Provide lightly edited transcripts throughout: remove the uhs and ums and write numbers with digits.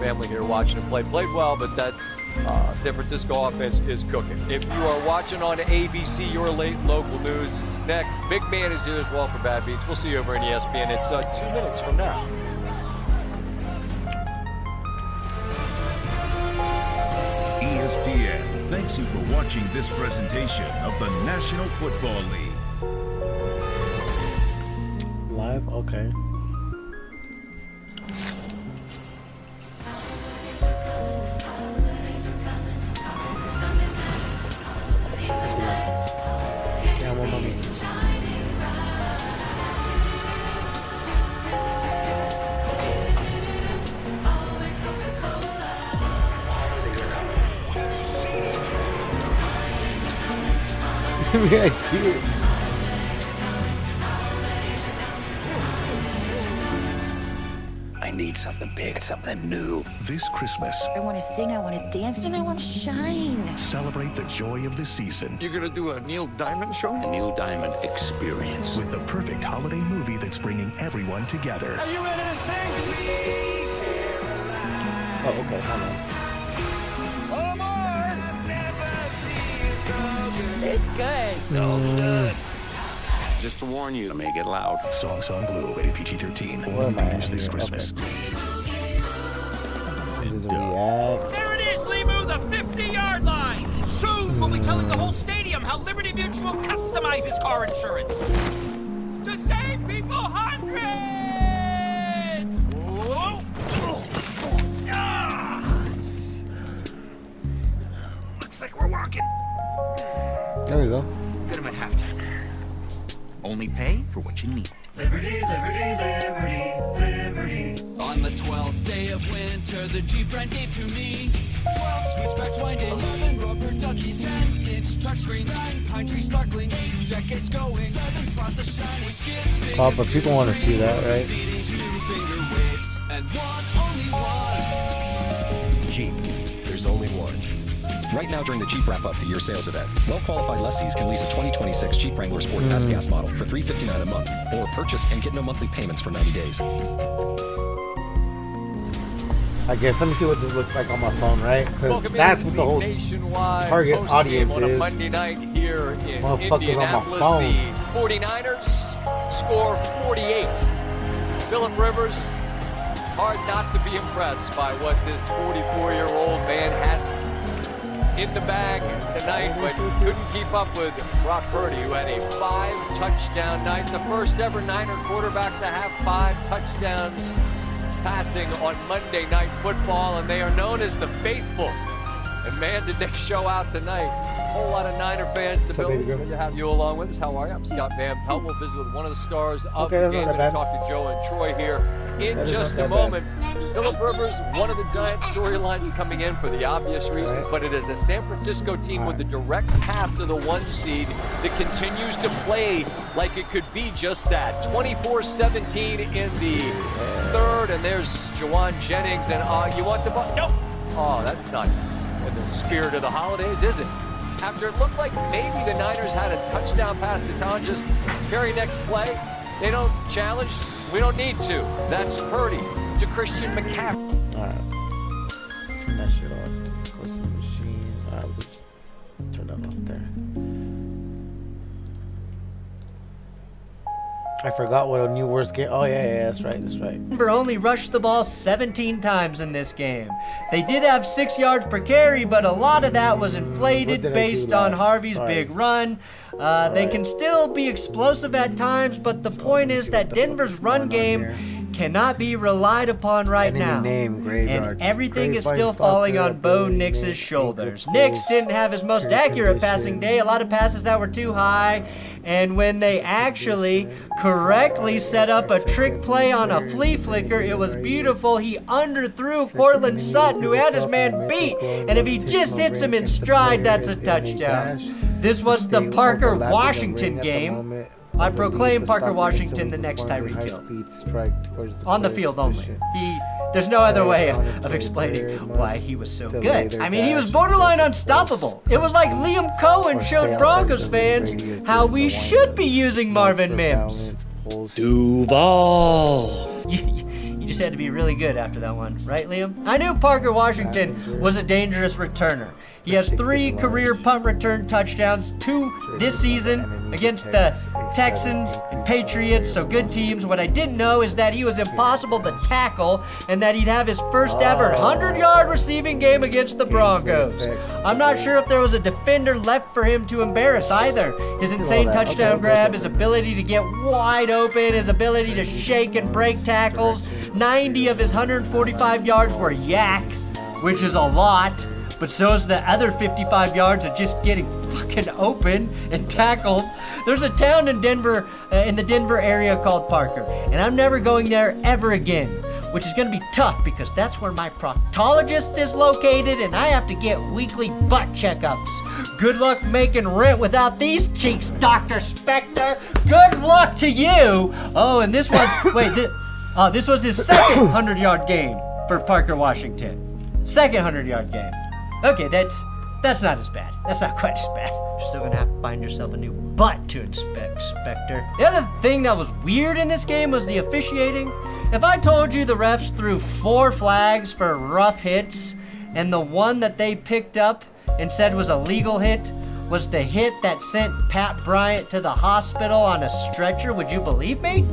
family here watching him play. Played well, but that San Francisco offense is cooking. If you are watching on ABC, your late local news is next. Big Man is here as well for Bad Beats. We'll see you over in ESPN. It's 2 minutes from now. ESPN thanks you for watching this presentation of the National Football League. Live? Okay. Yeah, well, mommy. Yeah, dude. I need something big, something new. This Christmas, I want to sing, I want to dance, and I want to shine. celebrate the joy of the season You're gonna do a Neil Diamond show? The Neil Diamond Experience. with the perfect holiday movie that's bringing everyone together. Oh, okay, hold on. It's good. So good. Just to warn you, it may get loud. Songs on Blue, rated PG-13. Where Only am I theaters at this here? Christmas. This is a react. There it is, Limu, the 50-yard line. Soon we'll be telling the whole stadium how Liberty Mutual customizes car insurance to save people hundreds. Whoa. Ah. Looks like we're walking. There we go. Get him at halftime. Only pay for what you need. Liberty, liberty, liberty, liberty. On the 12th day of winter, the Jeep brand gave to me 12 switchbacks winding, 11 rubber duckies, 10-inch touchscreen, 9 pine tree sparkling, 8 decades going, 7 slots of shiny skip. Oh, but people want to see that, right? Finger waves, and only one. Jeep, there's only one. Right now during the Jeep Wrap-Up the Year sales event, well-qualified lessees can lease a 2026 Jeep Wrangler Sport S gas model for $359 a month, or purchase and get no monthly payments for 90 days. I guess. Let me see what this looks like on my phone, right? Because Welcome that's in what to the whole nationwide target postgame audience on a is. Monday night here in Motherfuckers on my Indianapolis. phone. The 49ers score 48. Phillip Rivers, hard not to be impressed by what this 44-year-old man had in the bag tonight, but couldn't keep up with Brock Purdy, who had a 5-touchdown night. The first ever Niner quarterback to have 5 touchdowns passing on Monday Night Football, and they are known as the Faithful. And man, did they show out tonight. A whole lot of Niner fans to build. Good to have you along with us. How are you? I'm Scott Van Pelt. We'll visit with one of the stars of the game. Going to talk to Joe and Troy here in just a moment. Phillip Rivers, one of the Giants storylines coming in for the obvious reasons, but it is a San Francisco team with a direct path to the 1 seed that continues to play like it could be just that. 24-17 in the third, and there's Jawan Jennings, and you want the ball? Nope. Oh, that's not in the spirit of the holidays, is it? After it looked like maybe the Niners had a touchdown pass to Tonjes, very next play, they don't challenge. We don't need to. That's Purdy to Christian McCaffrey. Alright. Turn that shit off. Close to the machine. Alright, we'll just turn that off there. I forgot what a new worst game. Oh, yeah, that's right, that's right. Denver only rushed the ball 17 times in this game. They did have 6 yards per carry, but a lot of that was inflated based on Harvey's big run. They can still be explosive at times, but the point is that Denver's run game cannot be relied upon right now. And everything is still falling on Bo Nix's shoulders. Nix didn't have his most accurate passing day, a lot of passes that were too high, and when they actually correctly set up a trick play on a flea flicker, it was beautiful. He underthrew Cortland Sutton, who had his man beat, and if he just hits him in stride, that's a touchdown. This was the Parker Washington game. I proclaim Parker Washington the next Tyreek Hill. On the field only. There's no other way of explaining why he was so good. I mean, he was borderline unstoppable. It was like Liam Cohen showed Broncos fans how we should be using Marvin Mims. Duval. You just had to be really good after that one, right, Liam? I knew Parker Washington was a dangerous returner. He has 3 career punt return touchdowns, 2 this season against the Texans and Patriots, so good teams. What I didn't know is that he was impossible to tackle and that he'd have his first ever 100-yard receiving game against the Broncos. I'm not sure if there was a defender left for him to embarrass either. His insane touchdown grab, his ability to get wide open, his ability to shake and break tackles. 90 of his 145 yards were yak, which is a lot. But so is the other 55 yards of just getting fucking open and tackled. There's a town in Denver, in the Denver area called Parker, and I'm never going there ever again, which is gonna be tough because that's where my proctologist is located and I have to get weekly butt checkups. Good luck making rent without these cheeks, Dr. Spector. Good luck to you. Oh, and this was, this was his second 100-yard game for Parker Washington. Second 100-yard game. Okay, that's not as bad. That's not quite as bad. You're still gonna have to find yourself a new butt to inspect, Spectre. The other thing that was weird in this game was the officiating. If I told you the refs threw 4 flags for rough hits, and the one that they picked up and said was a legal hit was the hit that sent Pat Bryant to the hospital on a stretcher, would you believe me?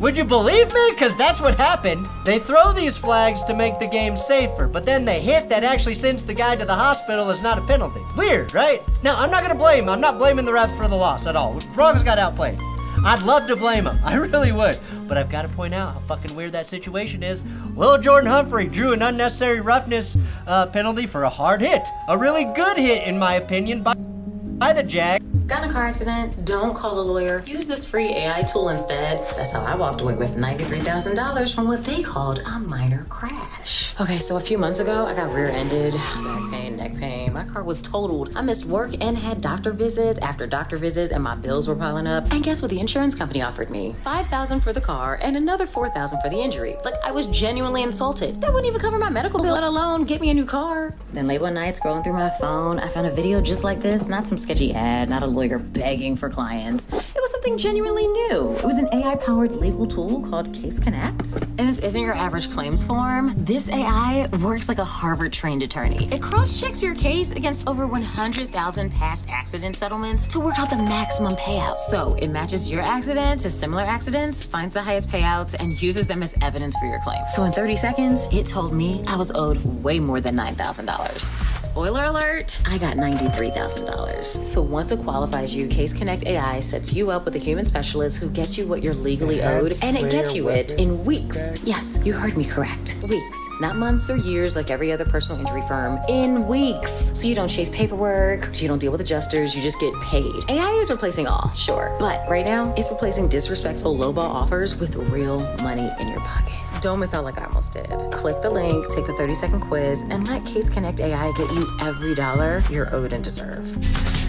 Would you believe me? Because that's what happened. They throw these flags to make the game safer, but then the hit that actually sends the guy to the hospital is not a penalty. Weird, right? Now, I'm not blaming the refs for the loss at all. Broncos got outplayed. I'd love to blame them. I really would. But I've got to point out how fucking weird that situation is. Lil Jordan Humphrey drew an unnecessary roughness penalty for a hard hit. A really good hit, in my opinion, by the Jag. Got in a car accident? Don't call a lawyer. Use this free AI tool instead. That's how I walked away with $93,000 from what they called a minor crash. Okay, so a few months ago, I got rear-ended, back pain, neck pain. My car was totaled. I missed work and had doctor visits after doctor visits, and my bills were piling up. And guess what the insurance company offered me? $5,000 for the car and another $4,000 for the injury. Like, I was genuinely insulted. That wouldn't even cover my medical bill, let alone get me a new car. Then late one night, scrolling through my phone, I found a video just like this, not some sketchy ad, not a lawyer begging for clients. It was something genuinely new. It was an AI-powered legal tool called Case Connect. And this isn't your average claims form. This AI works like a Harvard-trained attorney. It cross-checks your case against over 100,000 past accident settlements to work out the maximum payout. So it matches your accident to similar accidents, finds the highest payouts, and uses them as evidence for your claim. So in 30 seconds, it told me I was owed way more than $9,000. Spoiler alert, I got $93,000. So once it qualifies you, Case Connect AI sets you up with a human specialist who gets you what you're legally owed, and it gets you it in weeks. Yes, you heard me correct. Weeks. Not months or years like every other personal injury firm. In weeks. So you don't chase paperwork, you don't deal with adjusters, you just get paid. AI is replacing all, sure. But right now, it's replacing disrespectful lowball offers with real money in your pocket. Don't miss out like I almost did. Click the link, take the 30-second quiz, and let Case Connect AI get you every dollar you're owed and deserve.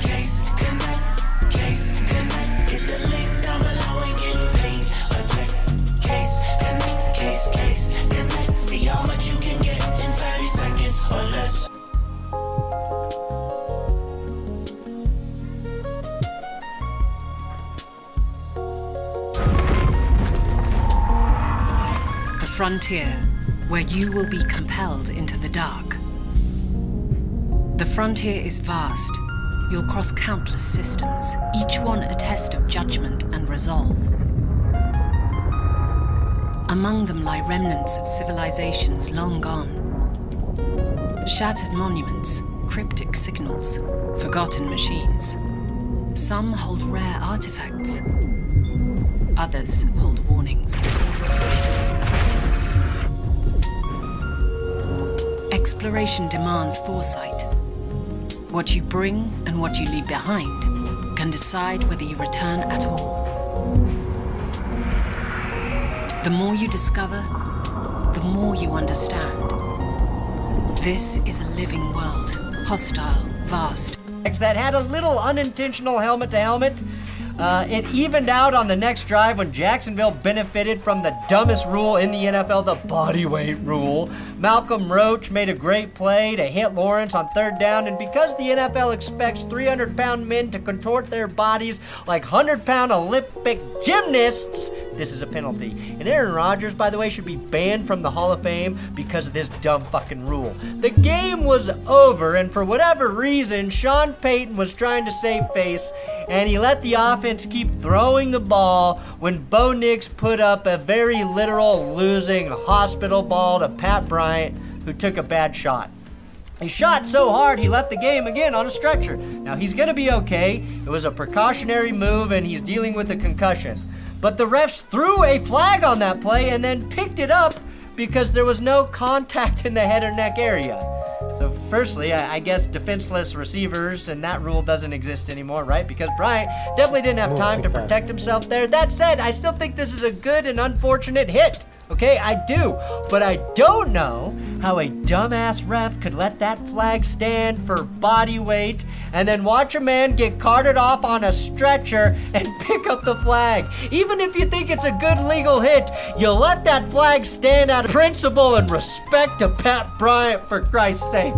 Case Connect, Case Connect is the link down below and get paid. Case Connect, Case Connect. See how much you can get in 30 seconds or less. The frontier, where you will be compelled into the dark. The frontier is vast. You'll cross countless systems, each one a test of judgment and resolve. Among them lie remnants of civilizations long gone. Shattered monuments, cryptic signals, forgotten machines. Some hold rare artifacts. Others hold warnings. Exploration demands foresight. What you bring and what you leave behind can decide whether you return at all. The more you discover, the more you understand. This is a living world, hostile, vast. That had a little unintentional helmet-to-helmet. It evened out on the next drive when Jacksonville benefited from the dumbest rule in the NFL, the bodyweight rule. Malcolm Roach made a great play to hit Lawrence on third down, and because the NFL expects 300-pound men to contort their bodies like 100-pound Olympic gymnasts, this is a penalty. And Aaron Rodgers, by the way, should be banned from the Hall of Fame because of this dumb fucking rule. The game was over, and for whatever reason, Sean Payton was trying to save face, and he let the offense keep throwing the ball when Bo Nix put up a very literal losing hospital ball to Pat Bryant, who took a bad shot. He shot so hard he left the game again on a stretcher. Now he's gonna be okay. It was a precautionary move and he's dealing with a concussion. But the refs threw a flag on that play and then picked it up because there was no contact in the head or neck area. So firstly, I guess defenseless receivers and that rule doesn't exist anymore, right? Because Bryant definitely didn't have time to protect himself there. That said, I still think this is a good and unfortunate hit. Okay, I do, but I don't know how a dumbass ref could let that flag stand for body weight and then watch a man get carted off on a stretcher and pick up the flag. Even if you think it's a good legal hit, you let that flag stand out of principle and respect to Pat Bryant, for Christ's sake.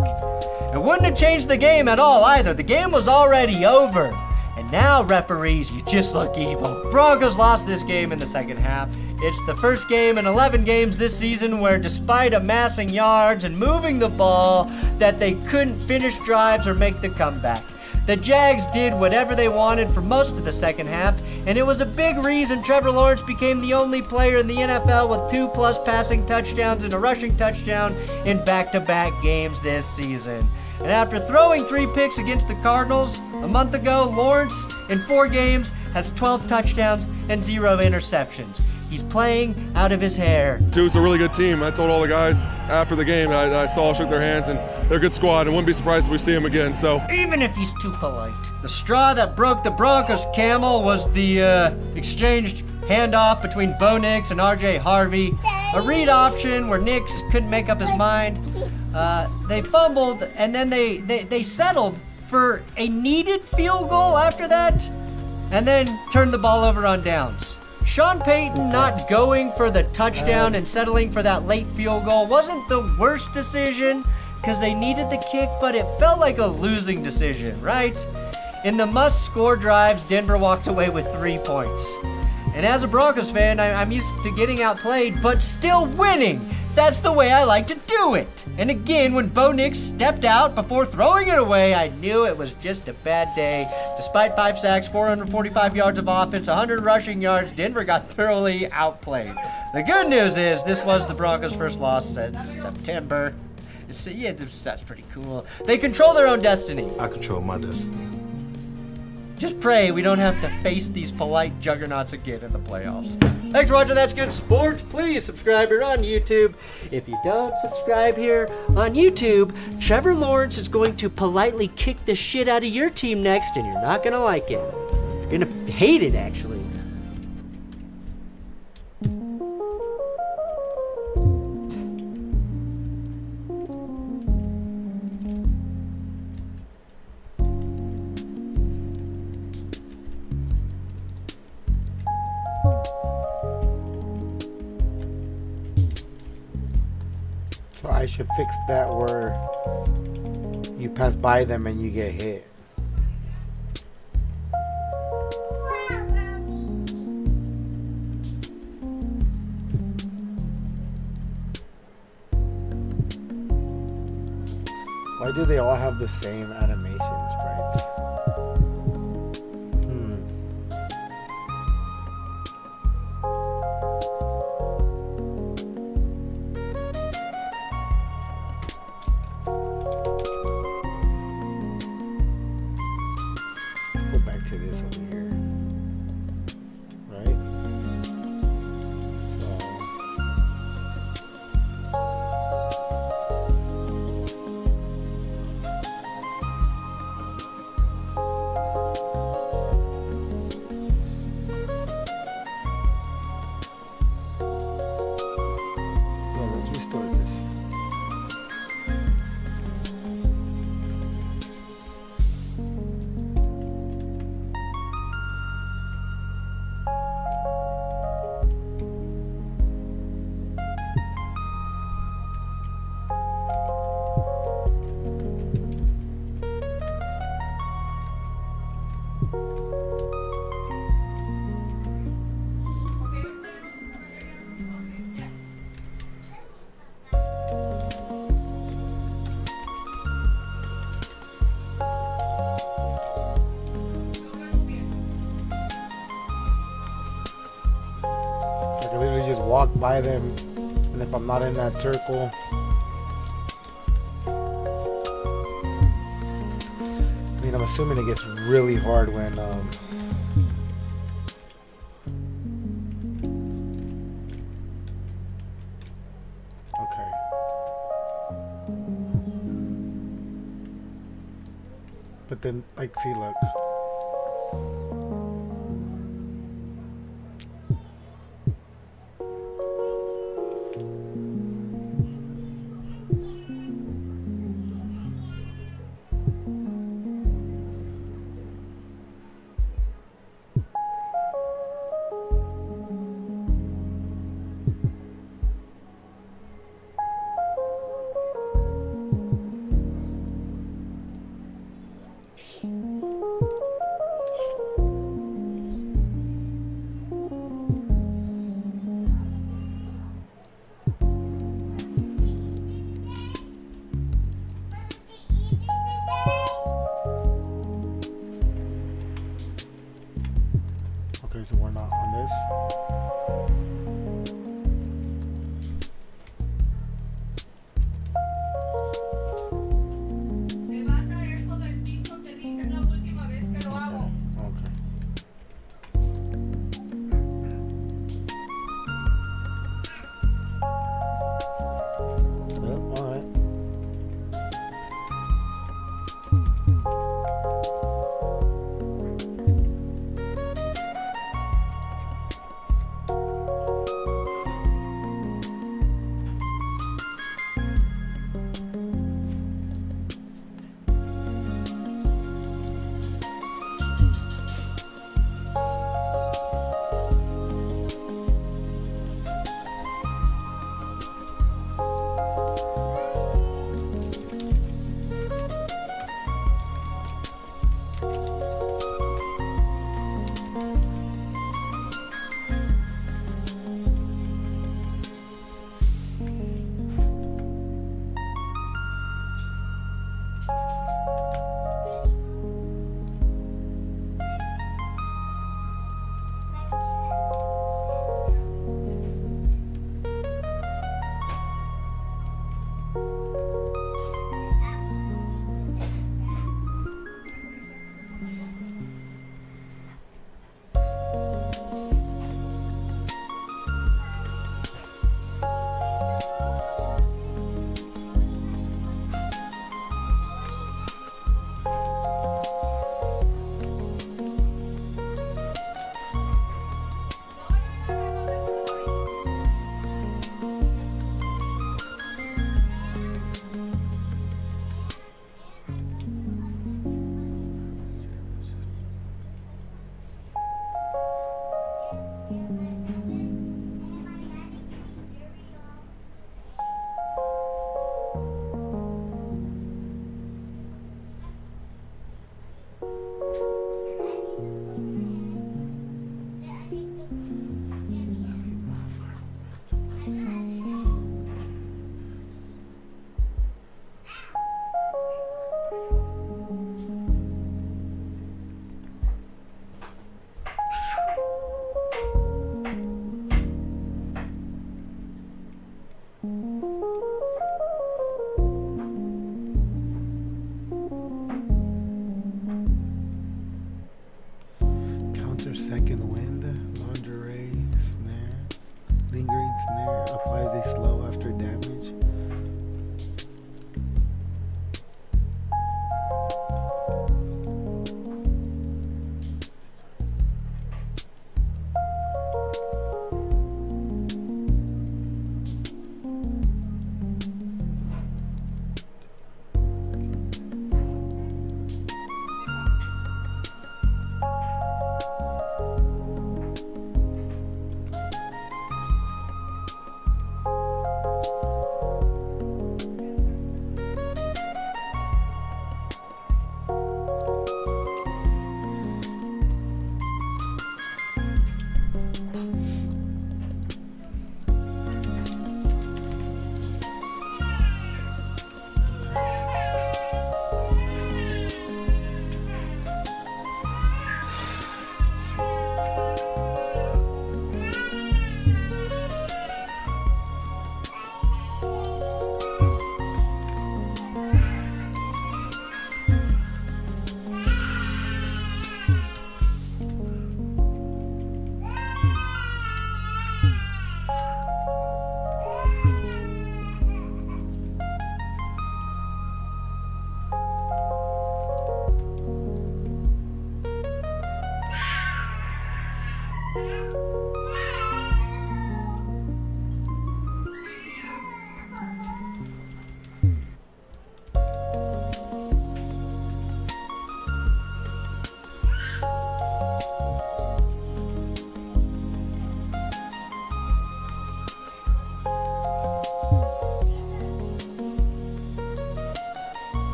It wouldn't have changed the game at all either. The game was already over. And now, referees, you just look evil. Broncos lost this game in the second half. It's the first game in 11 games this season where, despite amassing yards and moving the ball, that they couldn't finish drives or make the comeback. The Jags did whatever they wanted for most of the second half, and it was a big reason Trevor Lawrence became the only player in the NFL with 2+ passing touchdowns and a rushing touchdown in back-to-back games this season. And after throwing 3 picks against the Cardinals a month ago, Lawrence, in 4 games, has 12 touchdowns and 0 interceptions. He's playing out of his hair. It was a really good team. I told all the guys after the game, I saw, shook their hands, and they're a good squad, and wouldn't be surprised if we see them again, so. Even if he's too polite. The straw that broke the Broncos' camel was the exchanged handoff between Bo Nix and RJ Harvey. A read option where Nix couldn't make up his mind. They fumbled, and then they settled for a needed field goal after that, and then turned the ball over on downs. Sean Payton not going for the touchdown and settling for that late field goal wasn't the worst decision because they needed the kick, but it felt like a losing decision, right? In the must-score drives, Denver walked away with 3 points. And as a Broncos fan, I'm used to getting outplayed, but still winning. That's the way I like to do it. And again, when Bo Nix stepped out before throwing it away, I knew it was just a bad day. Despite 5 sacks, 445 yards of offense, 100 rushing yards, Denver got thoroughly outplayed. The good news is this was the Broncos' first loss since September. Yeah, that's pretty cool. They control their own destiny. I control my destiny. Just pray we don't have to face these polite juggernauts again in the playoffs. Thanks for watching That's Good Sports. Please subscribe here on YouTube. If you don't subscribe here on YouTube, Trevor Lawrence is going to politely kick the shit out of your team next, and you're not going to like it. You're going to hate it, actually. So I should fix that where you pass by them and you get hit. Why do they all have the same animation sprites? Go back to this over here. Right? So walk by them, and if I'm not in that circle, I mean, I'm assuming it gets really hard when okay. But then, like, see, look.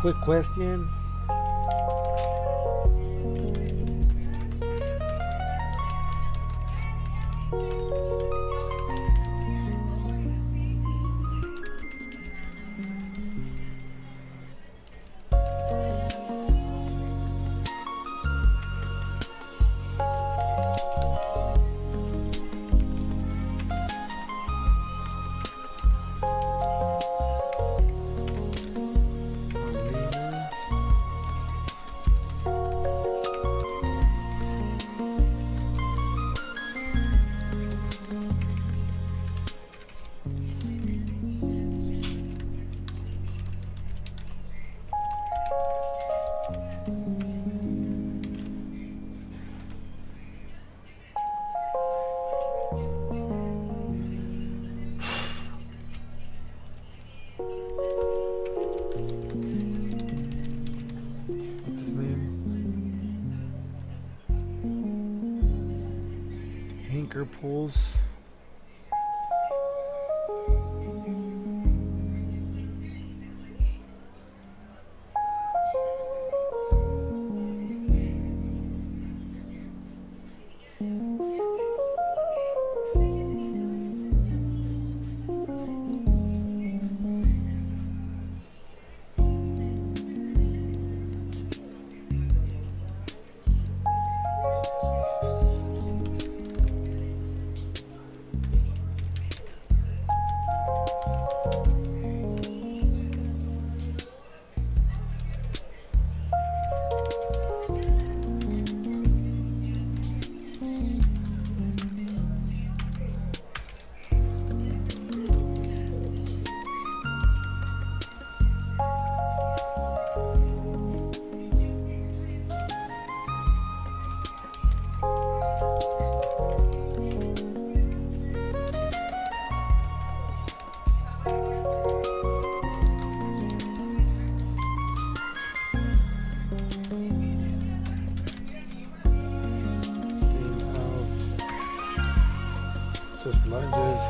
Quick question. What's his name? Anchor pulls. Just lunges.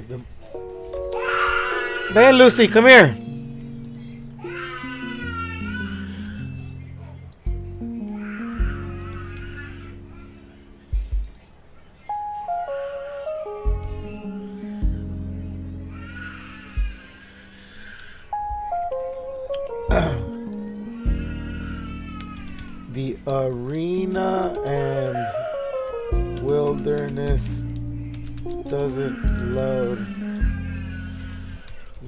Give them. Man, Lucy, come here. The arena and wilderness doesn't load.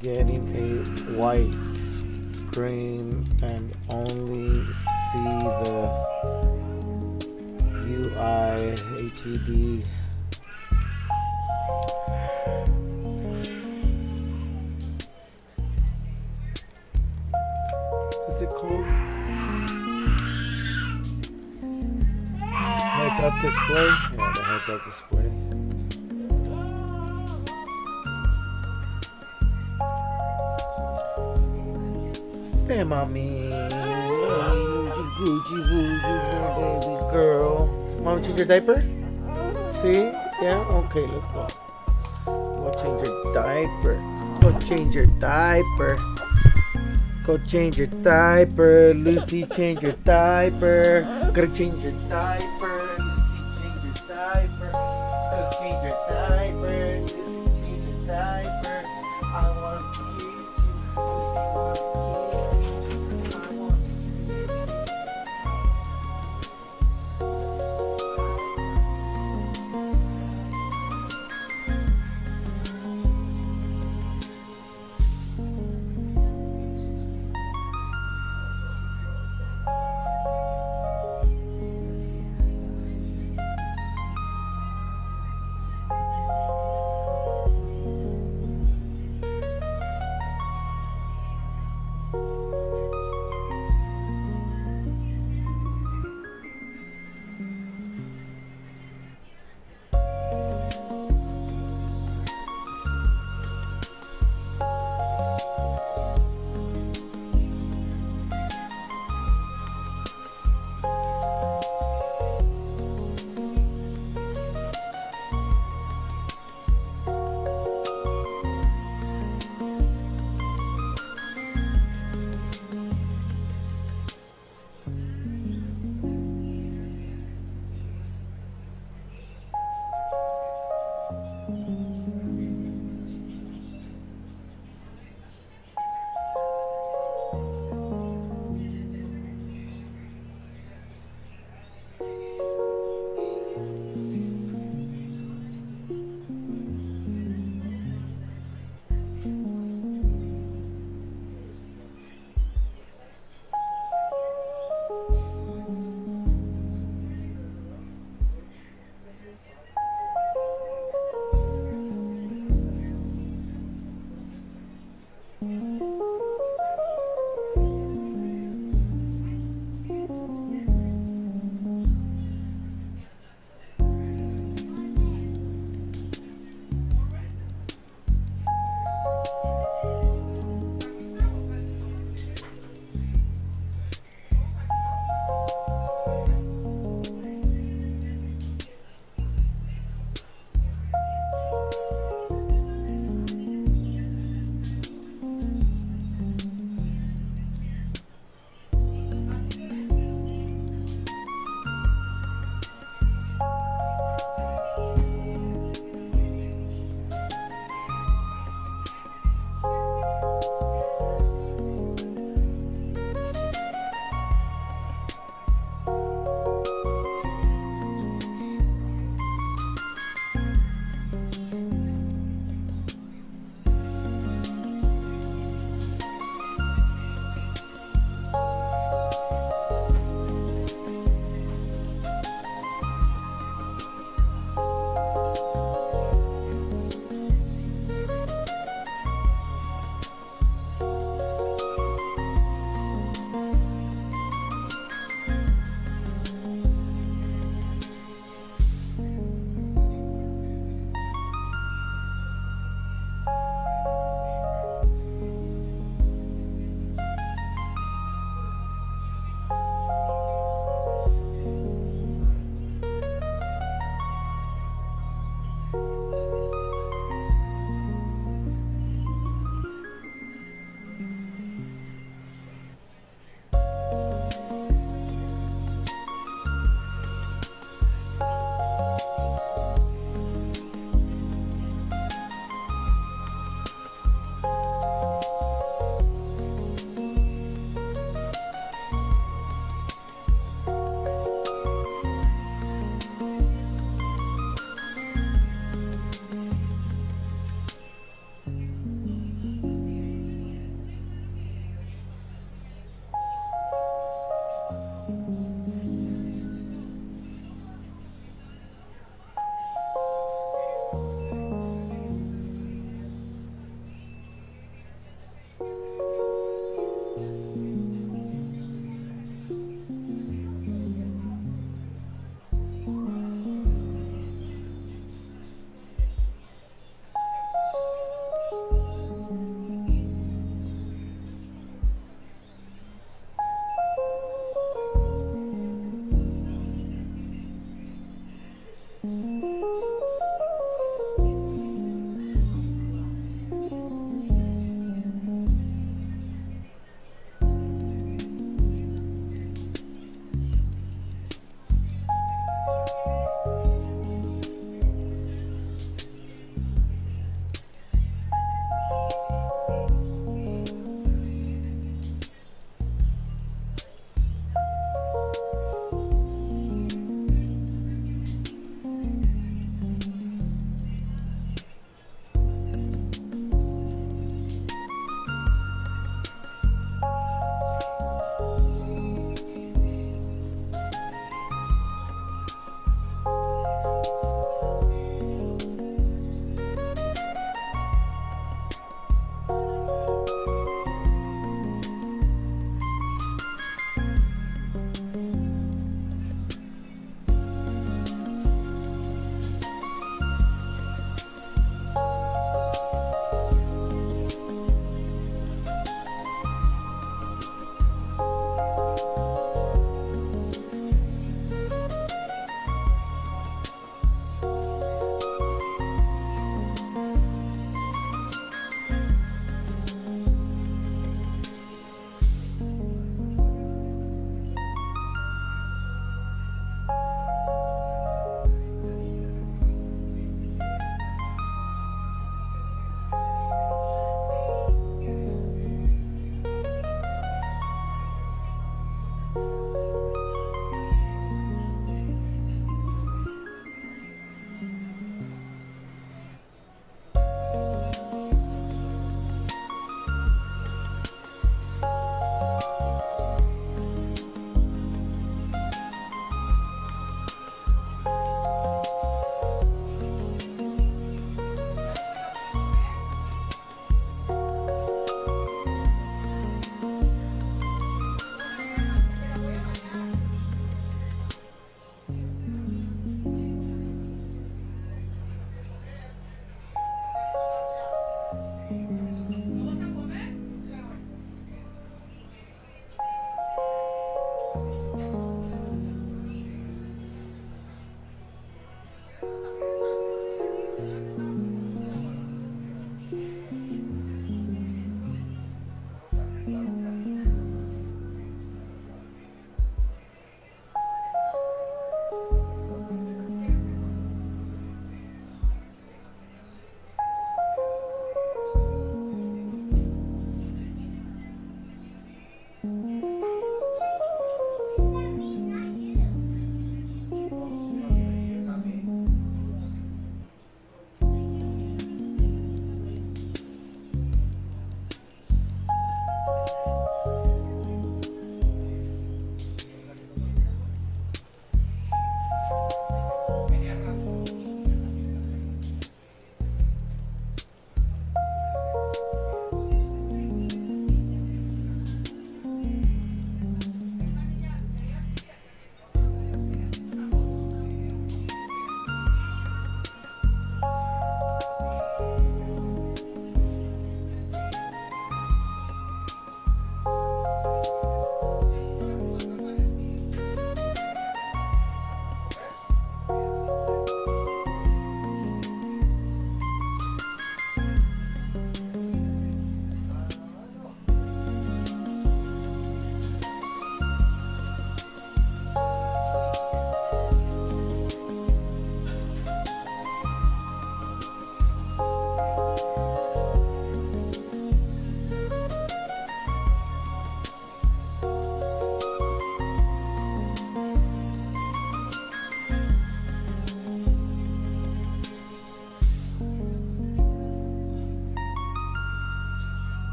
Getting a white screen and only see the UI HED. Is it called? Heads up display? Yeah, the heads up display. Hey, mommy. Gucci, baby girl. Want to change your diaper? See? Yeah? Okay, let's go. Go change your diaper. Go change your diaper. Go change your diaper. Lucy, change your diaper. Gotta change your diaper. Lucy, change your diaper. Gotta change your diaper. Lucy, change your diaper. I want to kiss you. Lucy, want to kiss you. I want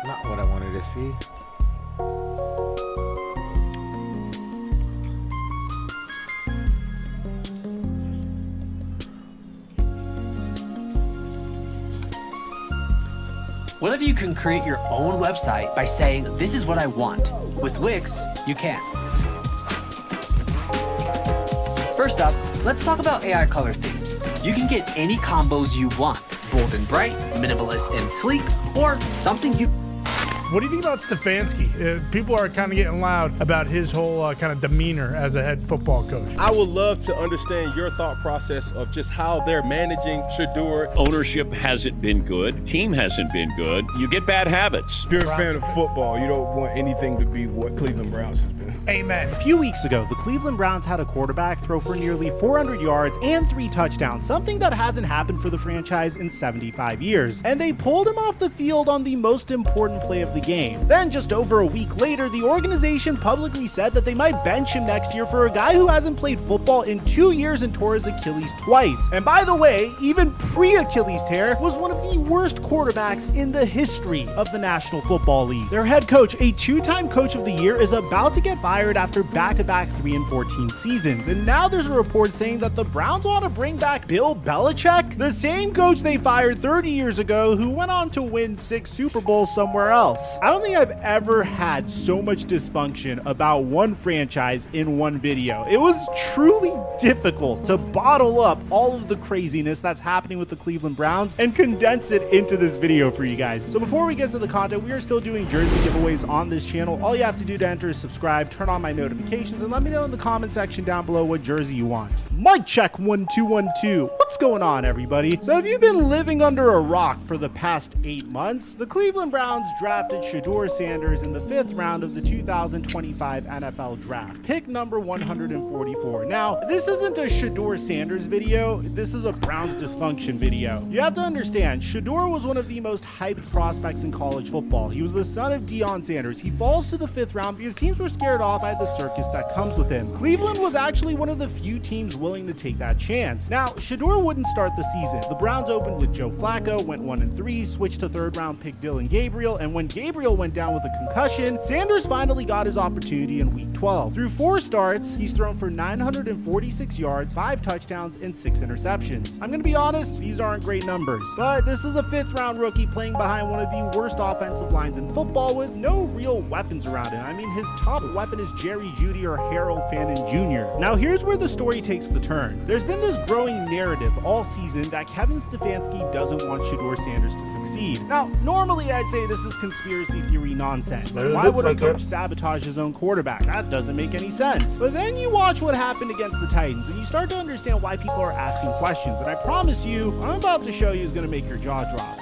Not what I wanted to see. What if you can create your own website by saying, this is what I want? With Wix, you can. First up, let's talk about AI color themes. You can get any combos you want. Bold and bright, minimalist and sleek, or something you... What do you think about Stefanski? People are kind of getting loud about his whole kind of demeanor as a head football coach. I would love to understand your thought process of just how they're managing Shedeur. Ownership hasn't been good. Team hasn't been good. You get bad habits. If you're a fan of football, you don't want anything to be what Cleveland Browns has been. Amen. A few weeks ago, the Cleveland Browns had a quarterback throw for nearly 400 yards and 3 touchdowns, something that hasn't happened for the franchise in 75 years. And they pulled him off the field on the most important play of the game. Then just over a week later, the organization publicly said that they might bench him next year for a guy who hasn't played football in 2 years and tore his Achilles twice. And by the way, even pre-Achilles tear, was one of the worst quarterbacks in the history of the National Football League. Their head coach, a 2-time coach of the year, is about to get fired after back-to-back 3-14 seasons. And now there's a report saying that the Browns want to bring back Bill Belichick, the same coach they fired 30 years ago who went on to win 6 Super Bowls somewhere else. I don't think I've ever had so much dysfunction about one franchise in one video. It was truly difficult to bottle up all of the craziness that's happening with the Cleveland Browns and condense it into this video for you guys. So before we get to the content, we are still doing jersey giveaways on this channel. All you have to do to enter is subscribe, turn on my notifications, and let me know in the comment section down below what jersey you want. Mic check 1 2 1 2. What's going on, everybody? So have you been living under a rock for the past 8 months? The Cleveland Browns drafted Shedeur Sanders in the 5th round of the 2025 NFL Draft, pick number 144. Now, this isn't a Shedeur Sanders video, this is a Browns dysfunction video. You have to understand, Shedeur was one of the most hyped prospects in college football. He was the son of Deion Sanders. He falls to the 5th round because teams were scared off by the circus that comes with him. Cleveland was actually one of the few teams willing to take that chance. Now, Shedeur wouldn't start the season. The Browns opened with Joe Flacco, went 1-3, switched to 3rd round pick Dylan Gabriel, and when Gabriel went down with a concussion, Sanders finally got his opportunity in week 12. Through 4 starts, he's thrown for 946 yards, 5 touchdowns, and 6 interceptions. I'm gonna be honest, these aren't great numbers, but this is a 5th round rookie playing behind one of the worst offensive lines in football with no real weapons around him. I mean, his top weapon is Jerry Jeudy or Harold Fannin Jr. Now here's where the story takes the turn. There's been this growing narrative all season that Kevin Stefanski doesn't want Shedeur Sanders to succeed. Now, normally I'd say this is conspiracy theory nonsense. Why would a coach sabotage his own quarterback? That doesn't make any sense. But then you watch what happened against the Titans and you start to understand why people are asking questions. And I promise you, what I'm about to show you is going to make your jaw drop.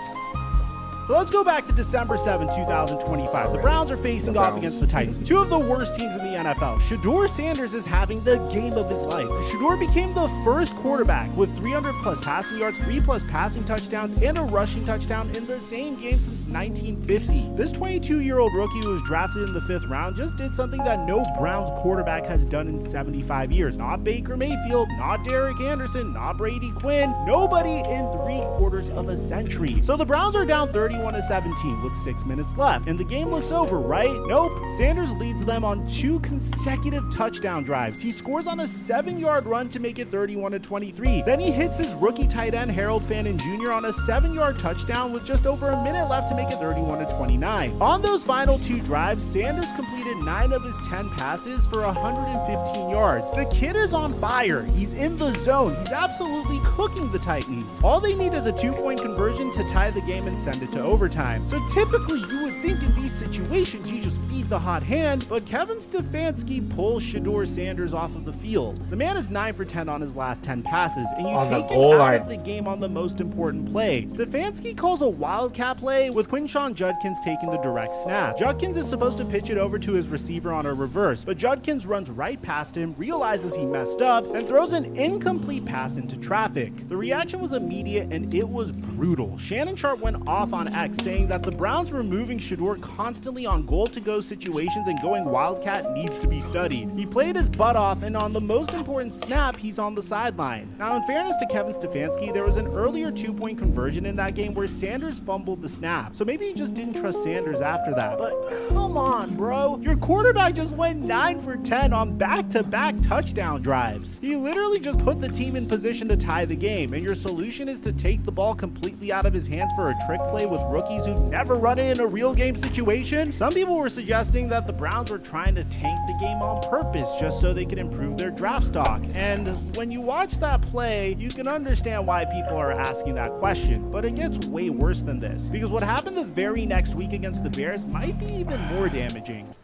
So let's go back to December 7, 2025. The Browns are facing off against the Titans, 2 of the worst teams in the NFL. Shedeur Sanders is having the game of his life. Shedeur became the first quarterback with 300 plus passing yards, 3 plus passing touchdowns, and a rushing touchdown in the same game since 1950. This 22-year-old rookie who was drafted in the 5th round just did something that no Browns quarterback has done in 75 years. Not Baker Mayfield, not Derek Anderson, not Brady Quinn, nobody in 3/4 of a century. So the Browns are down 30 31-17 with 6 minutes left. And the game looks over, right? Nope. Sanders leads them on 2 consecutive touchdown drives. He scores on a 7-yard run to make it 31-23. Then he hits his rookie tight end Harold Fannin Jr. on a 7-yard touchdown with just over a minute left to make it 31-29. On those final 2 drives, Sanders completed 9 of his 10 passes for 115 yards. The kid is on fire. He's in the zone. He's absolutely cooking the Titans. All they need is a 2-point conversion to tie the game and send it to overtime. So typically you would think in these situations you just feed the hot hand, but Kevin Stefanski pulls Shedeur Sanders off of the field. The man is 9 for 10 on his last 10 passes, and you take him out of the game on the most important play. Stefanski calls a wildcat play with Quinshon Judkins taking the direct snap. Judkins is supposed to pitch it over to his receiver on a reverse, but Judkins runs right past him, realizes he messed up, and throws an incomplete pass into traffic. The reaction was immediate and it was brutal. Shannon Sharp went off on X saying that the Browns removing Shedeur constantly on goal-to-go situations and going wildcat needs to be studied. He played his butt off, and on the most important snap, he's on the sideline. Now, in fairness to Kevin Stefanski, there was an earlier 2-point conversion in that game where Sanders fumbled the snap, so maybe he just didn't trust Sanders after that. But come on, bro. Your quarterback just went 9 for 10 on back-to-back touchdown drives. He literally just put the team in position to tie the game, and your solution is to take the ball completely out of his hands for a trick play with rookies who never run it in a real game situation? Some people were suggesting that the Browns were trying to tank the game on purpose just so they could improve their draft stock. And when you watch that play, you can understand why people are asking that question. But it gets way worse than this, because what happened the very next week against the Bears might be even more damaging.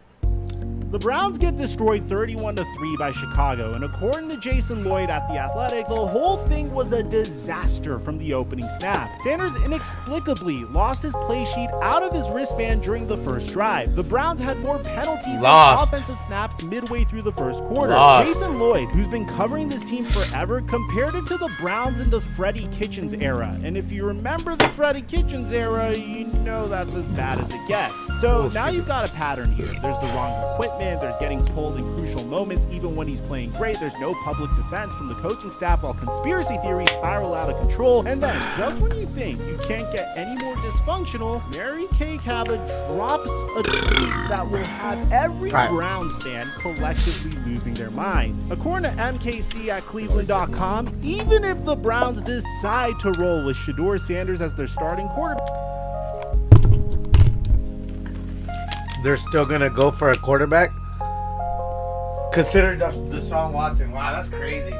The Browns get destroyed 31-3 by Chicago, and according to Jason Lloyd at The Athletic, the whole thing was a disaster from the opening snap. Sanders inexplicably lost his play sheet out of his wristband during the first drive. The Browns had more penalties than offensive snaps midway through the first quarter. Jason Lloyd, who's been covering this team forever, compared it to the Browns in the Freddie Kitchens era. And if you remember the Freddie Kitchens era, you know that's as bad as it gets. So now you've got a pattern here. There's the wrong equipment. They're getting pulled in crucial moments even when he's playing great. There's no public defense from the coaching staff while conspiracy theories spiral out of control. And then, just when you think you can't get any more dysfunctional, Mary Kay Cabot drops a tweet that will have every Browns fan collectively losing their mind. According to MKC at Cleveland.com, even if the Browns decide to roll with Shedeur Sanders as their starting quarterback, they're still gonna go for a quarterback. Consider Deshaun Watson. Wow, that's crazy.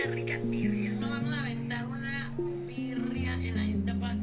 rica birria. Nos vamos a aventar una birria en la Instapac.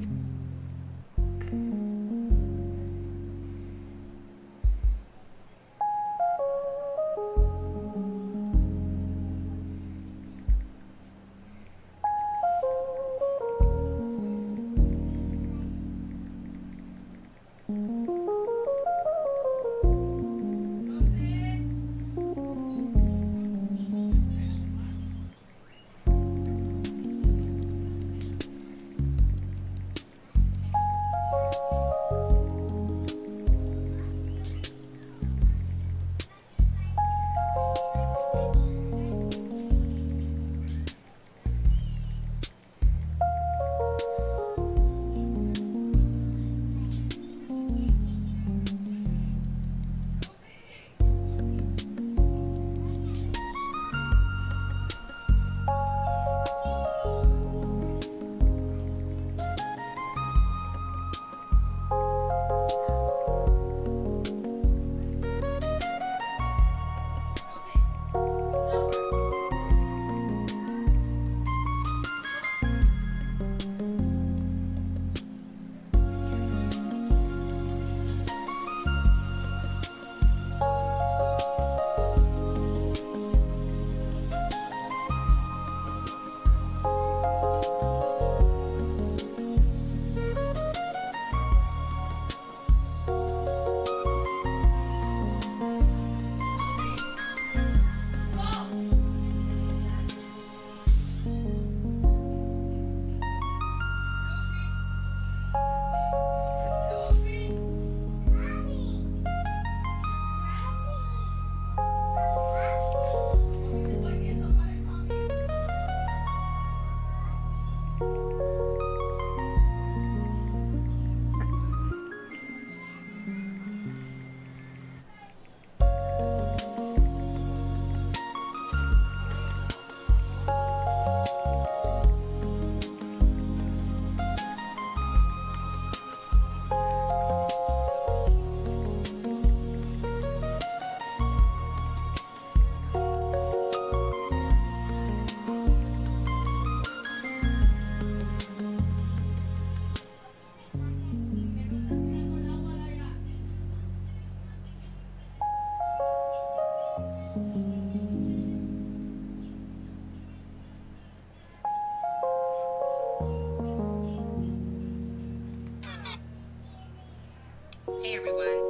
Hey everyone.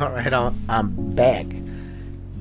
All right, I'm back.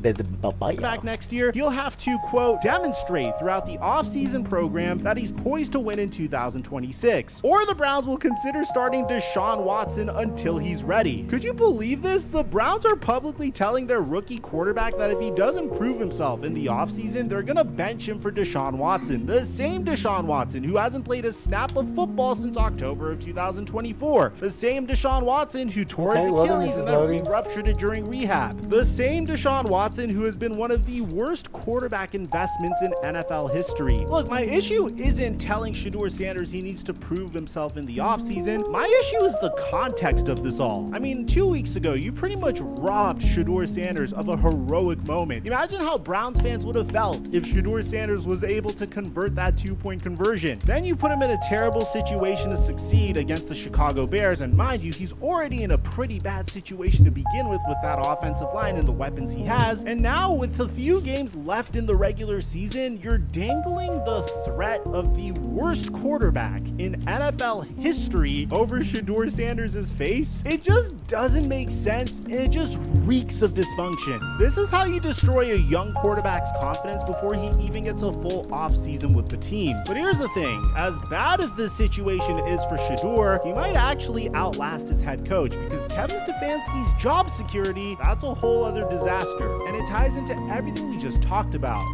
Back next year, he'll have to, quote, demonstrate throughout the offseason program that he's poised to win in 2026. Or the Browns will consider starting Deshaun Watson until he's ready. Could you believe this? The Browns are publicly telling their rookie quarterback that if he doesn't prove himself in the offseason, they're gonna bench him for Deshaun Watson. The same Deshaun Watson who hasn't played a snap of football since October of 2024. The same Deshaun Watson who tore his Achilles and then re-ruptured it during rehab. The same Deshaun Watson who has been one of the worst quarterback investments in NFL history. Look, my issue isn't telling Shedeur Sanders he needs to prove himself in the offseason. My issue is the context of this all. I mean, 2 weeks ago, you pretty much robbed Shedeur Sanders of a heroic moment. Imagine how Browns fans would have felt if Shedeur Sanders was able to convert that 2-point conversion. Then you put him in a terrible situation to succeed against the Chicago Bears, and mind you, he's already in a pretty bad situation to begin with that offensive line and the weapons he has. And now with a few games left in the regular season, you're dangling the threat of the worst quarterback in NFL history over Shedeur Sanders' face. It just doesn't make sense, and it just reeks of dysfunction. This is how you destroy a young quarterback's confidence before he even gets a full offseason with the team. But here's the thing, as bad as this situation is for Shedeur, he might actually outlast his head coach, because Kevin Stefanski's job security, that's a whole other disaster. And it ties into everything we just talked about.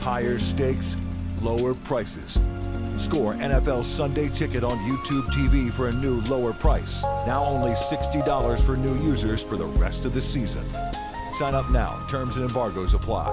Higher stakes, lower prices. Score NFL Sunday Ticket on YouTube TV for a new lower price. Now only $60 for new users for the rest of the season. Sign up now. Terms and embargoes apply.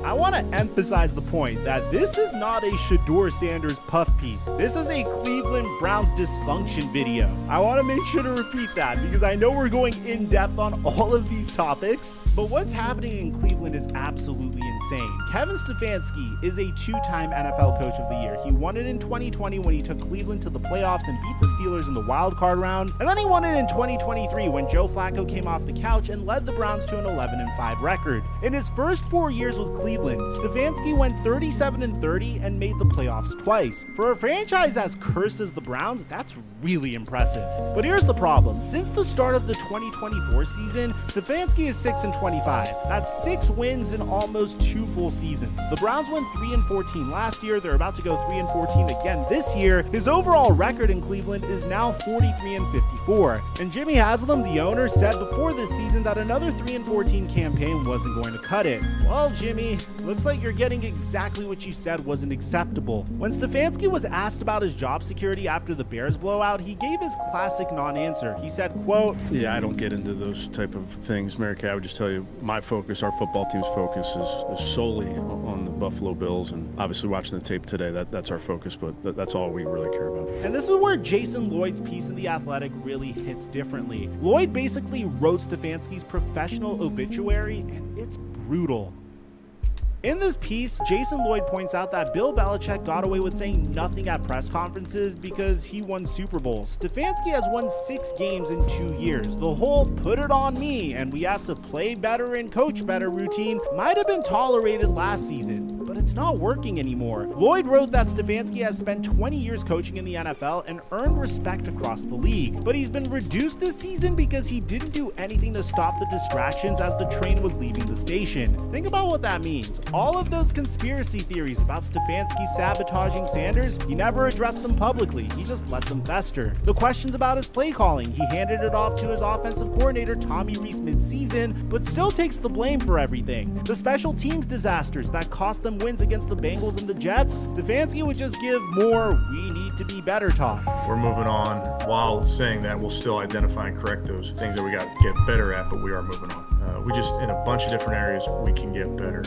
I want to emphasize the point that this is not a Shedeur Sanders puff piece. This is a Cleveland Browns dysfunction video. I want to make sure to repeat that because I know we're going in depth on all of these topics, but what's happening in Cleveland is absolutely insane. Kevin Stefanski is a two-time NFL Coach of the Year. He won it in 2020 when he took Cleveland to the playoffs and beat the Steelers in the wild card round, and then he won it in 2023 when Joe Flacco came off the couch and led the Browns to an 11-5 record. In his first 4 years with Cleveland, Stefanski went 37-30 and made the playoffs twice. For a franchise as cursed as the Browns, that's really impressive. But here's the problem. Since the start of the 2024 season, Stefanski is 6-25. That's 6 wins in almost 2 full seasons. The Browns went 3-14 last year. They're about to go 3-14 again this year. His overall record in Cleveland is now 43-54. And Jimmy Haslam, the owner, said before this season that another 3-14 campaign wasn't going to cut it. Well, Jimmy, looks like you're getting exactly what you said wasn't acceptable. When Stefanski was asked about his job security after the Bears blowout, he gave his classic non-answer. He said, quote, Yeah, I don't get into those type of things, Mary Kay. I would just tell you, my focus, our football team's focus is solely on the Buffalo Bills, and obviously watching the tape today, that's our focus, but that's all we really care about. And this is where Jason Lloyd's piece in The Athletic really hits differently. Lloyd basically wrote Stefanski's professional obituary, and it's brutal. In this piece, Jason Lloyd points out that Bill Belichick got away with saying nothing at press conferences because he won Super Bowls. Stefanski has won 6 games in 2 years. The whole put it on me and we have to play better and coach better routine might have been tolerated last season, but it's not working anymore. Lloyd wrote that Stefanski has spent 20 years coaching in the NFL and earned respect across the league, but he's been reduced this season because he didn't do anything to stop the distractions as the train was leaving the station. Think about what that means. All of those conspiracy theories about Stefanski sabotaging Sanders, he never addressed them publicly. He just let them fester. The questions about his play calling, he handed it off to his offensive coordinator Tommy Rees mid-season, but still takes the blame for everything. The special teams disasters that cost them wins against the Bengals and the Jets, Stefanski would just give more "we need to be better" talk. We're moving on. While saying that, we'll still identify and correct those things that we got to get better at, but we are moving on. We just, in a bunch of different areas, we can get better.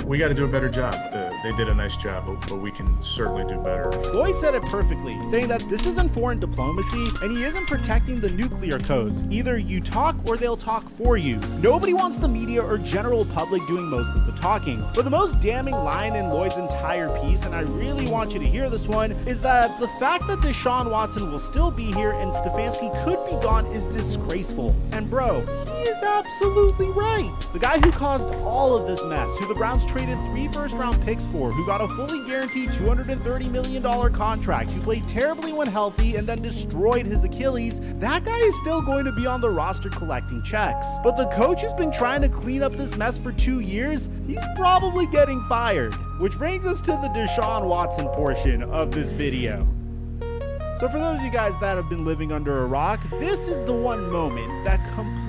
We got to do a better job. They did a nice job, but we can certainly do better. Lloyd said it perfectly, saying that this isn't foreign diplomacy and he isn't protecting the nuclear codes. Either you talk or they'll talk for you. Nobody wants the media or general public doing most of the talking. But the most damning line in Lloyd's entire piece, and I really want you to hear this one, is that the fact that Deshaun Watson will still be here and Stefanski could be gone is disgraceful. And bro, he is He's absolutely right. The guy who caused all of this mess, who the Browns traded 3 first-round picks for, who got a fully guaranteed $230 million contract, who played terribly when healthy and then destroyed his Achilles, that guy is still going to be on the roster collecting checks. But the coach who's been trying to clean up this mess for 2 years, he's probably getting fired. Which brings us to the Deshaun Watson portion of this video. So for those of you guys that have been living under a rock, this is the one moment that completely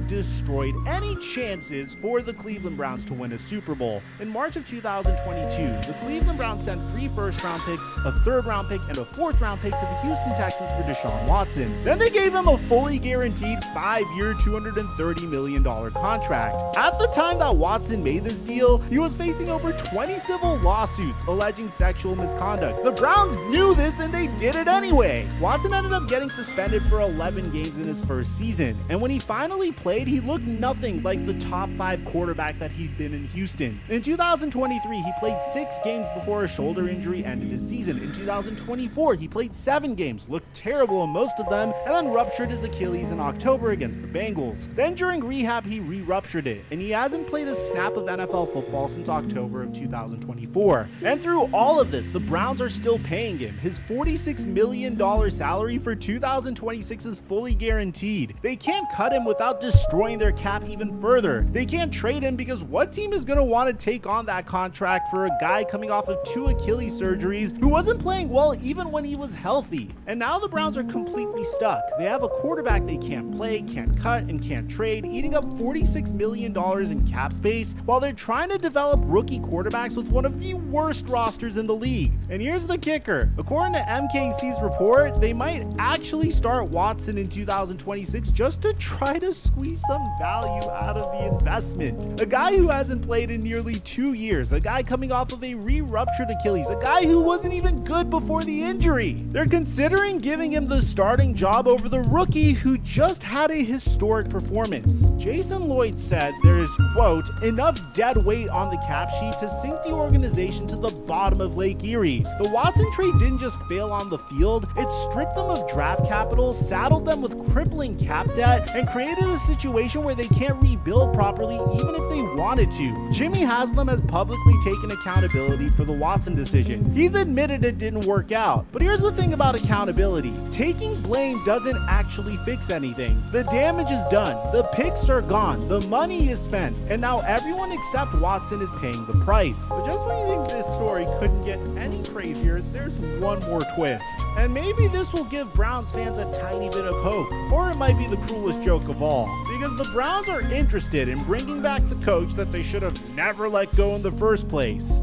destroyed any chances for the Cleveland Browns to win a Super Bowl. In March of 2022, the Cleveland Browns sent 3 first-round picks, a 3rd-round pick, and a 4th-round pick to the Houston Texans for Deshaun Watson. Then they gave him a fully guaranteed 5-year, $230 million contract. At the time that Watson made this deal, he was facing over 20 civil lawsuits alleging sexual misconduct. The Browns knew this and they did it anyway. Watson ended up getting suspended for 11 games in his first season, and when he finally played, he looked nothing like the top 5 quarterback that he'd been in Houston. In 2023, he played 6 games before a shoulder injury ended his season. In 2024, he played 7 games, looked terrible in most of them, and then ruptured his Achilles in October against the Bengals. Then during rehab, he re-ruptured it, and he hasn't played a snap of NFL football since October of 2024. And through all of this, the Browns are still paying him. His $46 million salary for 2026 is fully guaranteed. They can't cut him without destroying their cap even further. They can't trade him because what team is going to want to take on that contract for a guy coming off of 2 Achilles surgeries who wasn't playing well even when he was healthy? And now the Browns are completely stuck. They have a quarterback they can't play, can't cut, and can't trade, eating up $46 million in cap space while they're trying to develop rookie quarterbacks with one of the worst rosters in the league. And here's the kicker. According to MKC's report, they might actually start Watson in 2026 just to try to squeeze some value out of the investment. A guy who hasn't played in nearly 2 years, a guy coming off of a re-ruptured Achilles, a guy who wasn't even good before the injury. They're considering giving him the starting job over the rookie who just had a historic performance. Jason Lloyd said there is, quote, enough dead weight on the cap sheet to sink the organization to the bottom of Lake Erie. The Watson trade didn't just fail on the field, it stripped them of draft capital, saddled them with crippling cap debt, and created a situation where they can't rebuild properly even if they wanted to. Jimmy Haslam has publicly taken accountability for the Watson decision. He's admitted it didn't work out. But here's the thing about accountability. Taking blame doesn't actually fix anything. The damage is done, the picks are gone, the money is spent, and now everyone except Watson is paying the price. But just when you think this story couldn't get any crazier, there's one more twist. And maybe this will give Browns fans a tiny bit of hope, or it might be the cruelest joke of all. Because the Browns are interested in bringing back the coach that they should have never let go in the first place.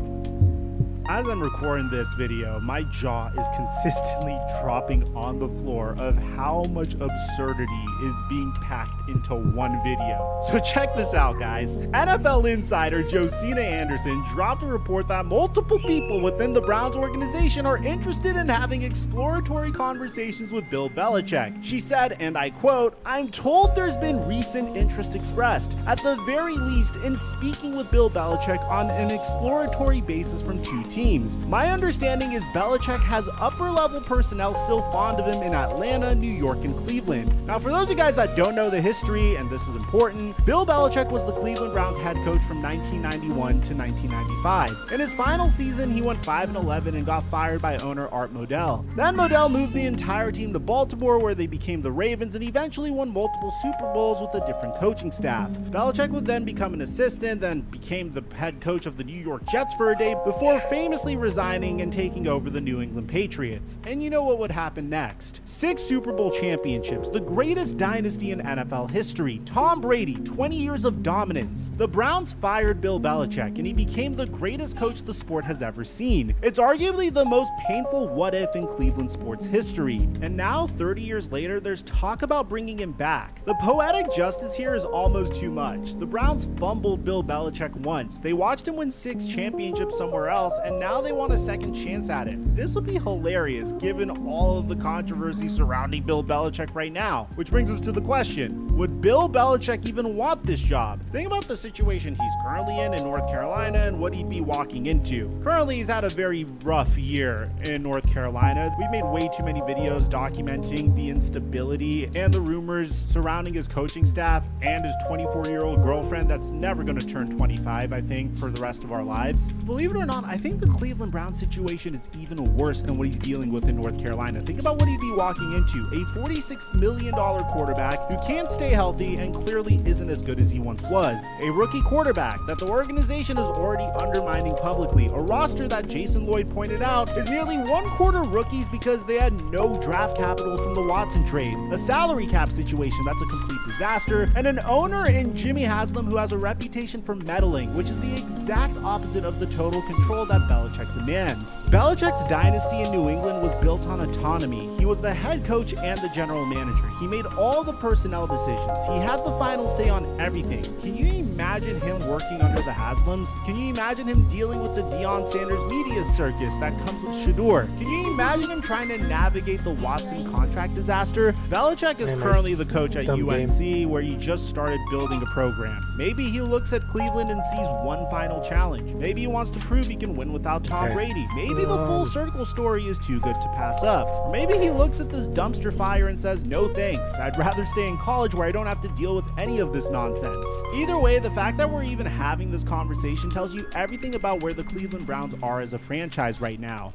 As I'm recording this video, my jaw is consistently dropping on the floor of how much absurdity is being packed into one video. So check this out, guys. NFL insider Josina Anderson dropped a report that multiple people within the Browns organization are interested in having exploratory conversations with Bill Belichick. She said, and I quote, "I'm told there's been recent interest expressed, at the very least, in speaking with Bill Belichick on an exploratory basis from 2 teams. My understanding is Belichick has upper-level personnel still fond of him in Atlanta, New York, and Cleveland." Now, for those of you guys that don't know the history, and this is important, Bill Belichick was the Cleveland Browns head coach from 1991 to 1995. In his final season, he went 5-11 and got fired by owner Art Modell. Then Modell moved the entire team to Baltimore, where they became the Ravens and eventually won multiple Super Bowls with a different coaching staff. Belichick would then become an assistant, then became the head coach of the New York Jets for a day before famously resigning and taking over the New England Patriots. And you know what would happen next? 6 Super Bowl championships, the greatest dynasty in NFL history. Tom Brady, 20 years of dominance. The Browns fired Bill Belichick and he became the greatest coach the sport has ever seen. It's arguably the most painful what if in Cleveland sports history. And now, 30 years later, there's talk about bringing him back. The poetic justice here is almost too much. The Browns fumbled Bill Belichick once. They watched him win 6 championships somewhere else, and now they want a second chance at it. This would be hilarious given all of the controversy surrounding Bill Belichick right now. Which brings us us to the question, would Bill Belichick even want this job? Think about the situation he's currently in North Carolina and what he'd be walking into. Currently, he's had a very rough year in North Carolina. We've made way too many videos documenting the instability and the rumors surrounding his coaching staff and his 24-year-old girlfriend that's never going to turn 25, I think, for the rest of our lives. Believe it or not, I think the Cleveland Browns situation is even worse than what he's dealing with in North Carolina. Think about what he'd be walking into. A $46 million quarterback who can't stay healthy and clearly isn't as good as he once was. A rookie quarterback that the organization is already undermining publicly. A roster that Jason Lloyd pointed out is nearly one-quarter rookies because they had no draft capital from the Watson trade. A salary cap situation that's a complete disaster. And an owner in Jimmy Haslam who has a reputation for meddling, which is the exact opposite of the total control that Belichick demands. Belichick's dynasty in New England was built on autonomy. He was the head coach and the general manager. He made all the personnel decisions. He had the final say on everything. Can you imagine him working under the Haslams? Can you imagine him dealing with the Deion Sanders media circus that comes with Shador? Can you imagine him trying to navigate the Watson contract disaster? Belichick is currently the coach at UNC, where he just started building a program. Maybe he looks at Cleveland and sees one final challenge. Maybe he wants to prove he can win without Tom Brady. Maybe the full circle story is too good to pass up. Or maybe he looks at this dumpster fire and says, no thanks, I'd rather stay in college where I don't have to deal with any of this nonsense. Either way, the fact that we're even having this conversation tells you everything about where the Cleveland Browns are as a franchise right now.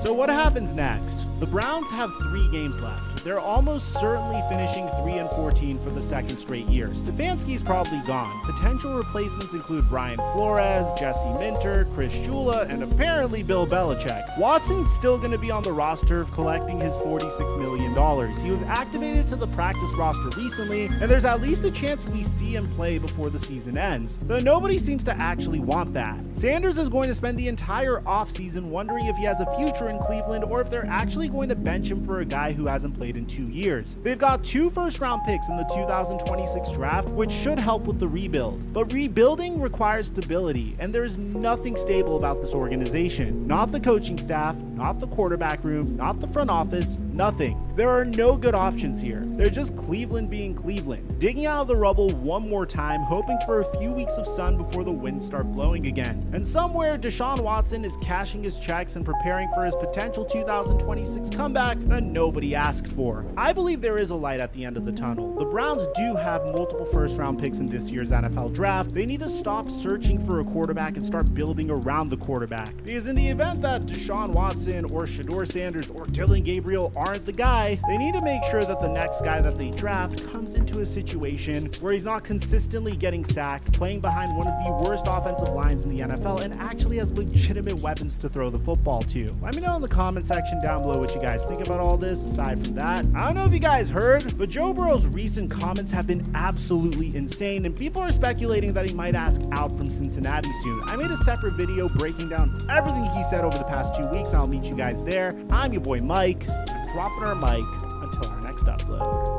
So what happens next? The Browns have 3 games left. They're almost certainly finishing 3-14 for the second straight year. Stefanski's probably gone. Potential replacements include Brian Flores, Jesse Minter, Chris Shula, and apparently Bill Belichick. Watson's still going to be on the roster collecting his $46 million. He was activated to the practice roster recently, and there's at least a chance we see him play before the season ends. Though nobody seems to actually want that. Sanders is going to spend the entire offseason wondering if he has a future in Cleveland or if they're actually going to bench him for a guy who hasn't played in 2 years. They've got 2 first-round picks in the 2026 draft, which should help with the rebuild. But rebuilding requires stability, and there's nothing stable about this organization. Not the coaching staff, not the quarterback room, not the front office, nothing. There are no good options here. They're just Cleveland being Cleveland, digging out of the rubble one more time, hoping for a few weeks of sun before the winds start blowing again. And somewhere, Deshaun Watson is cashing his checks and preparing for his potential 2026 comeback that nobody asked for. I believe there is a light at the end of the tunnel. The Browns do have multiple first-round picks in this year's NFL draft. They need to stop searching for a quarterback and start building around the quarterback. Because in the event that Deshaun Watson or Shador Sanders or Dillon Gabriel aren't the guy, they need to make sure that the next guy that they draft comes into a situation where he's not consistently getting sacked, playing behind one of the worst offensive lines in the NFL, and actually has legitimate weapons to throw the football to. Let me know in the comment section down below what you guys think about all this. Aside from that, I don't know if you guys heard, but Joe Burrow's recent comments have been absolutely insane, and people are speculating that he might ask out from Cincinnati soon. I made a separate video breaking down everything he said over the past 2 weeks, and I'll meet you guys there. I'm your boy Mike, dropping our mic until our next upload.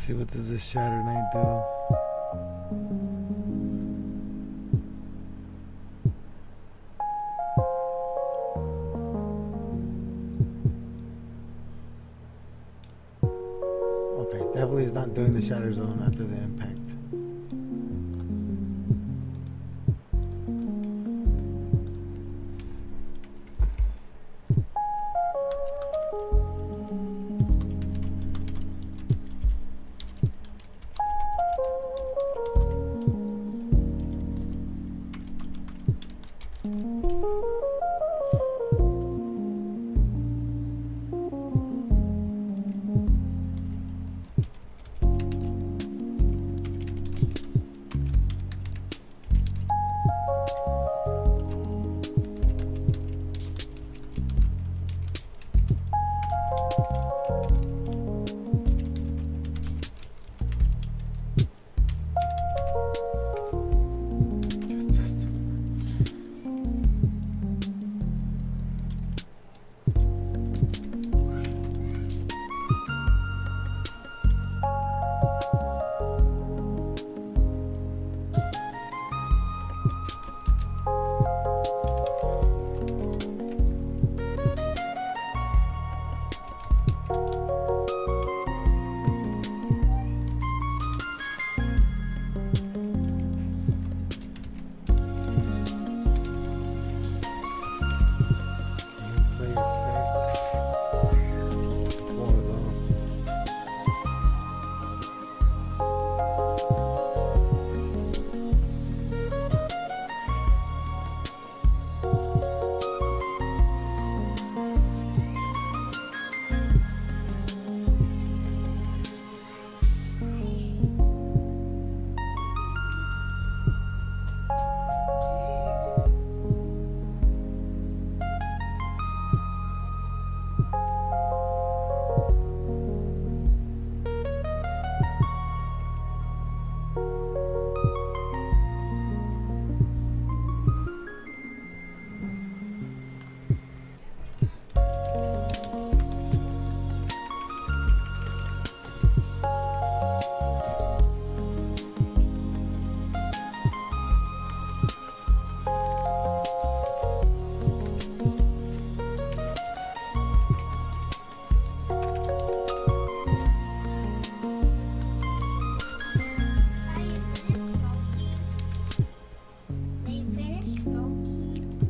see, what does this Shatter Knight do? Okay, definitely is not doing the Shatter Zone after the impact.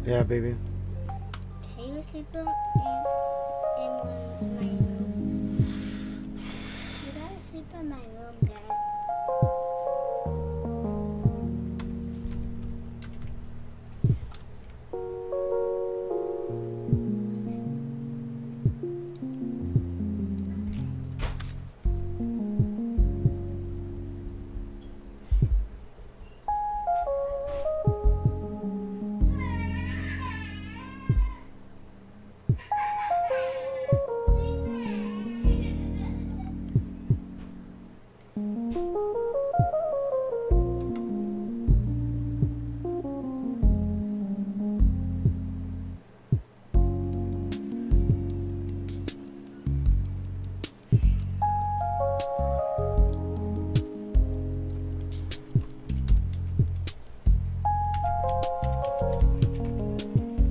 Yeah, baby. Can you sleep in my room? You gotta sleep in my room, Dad.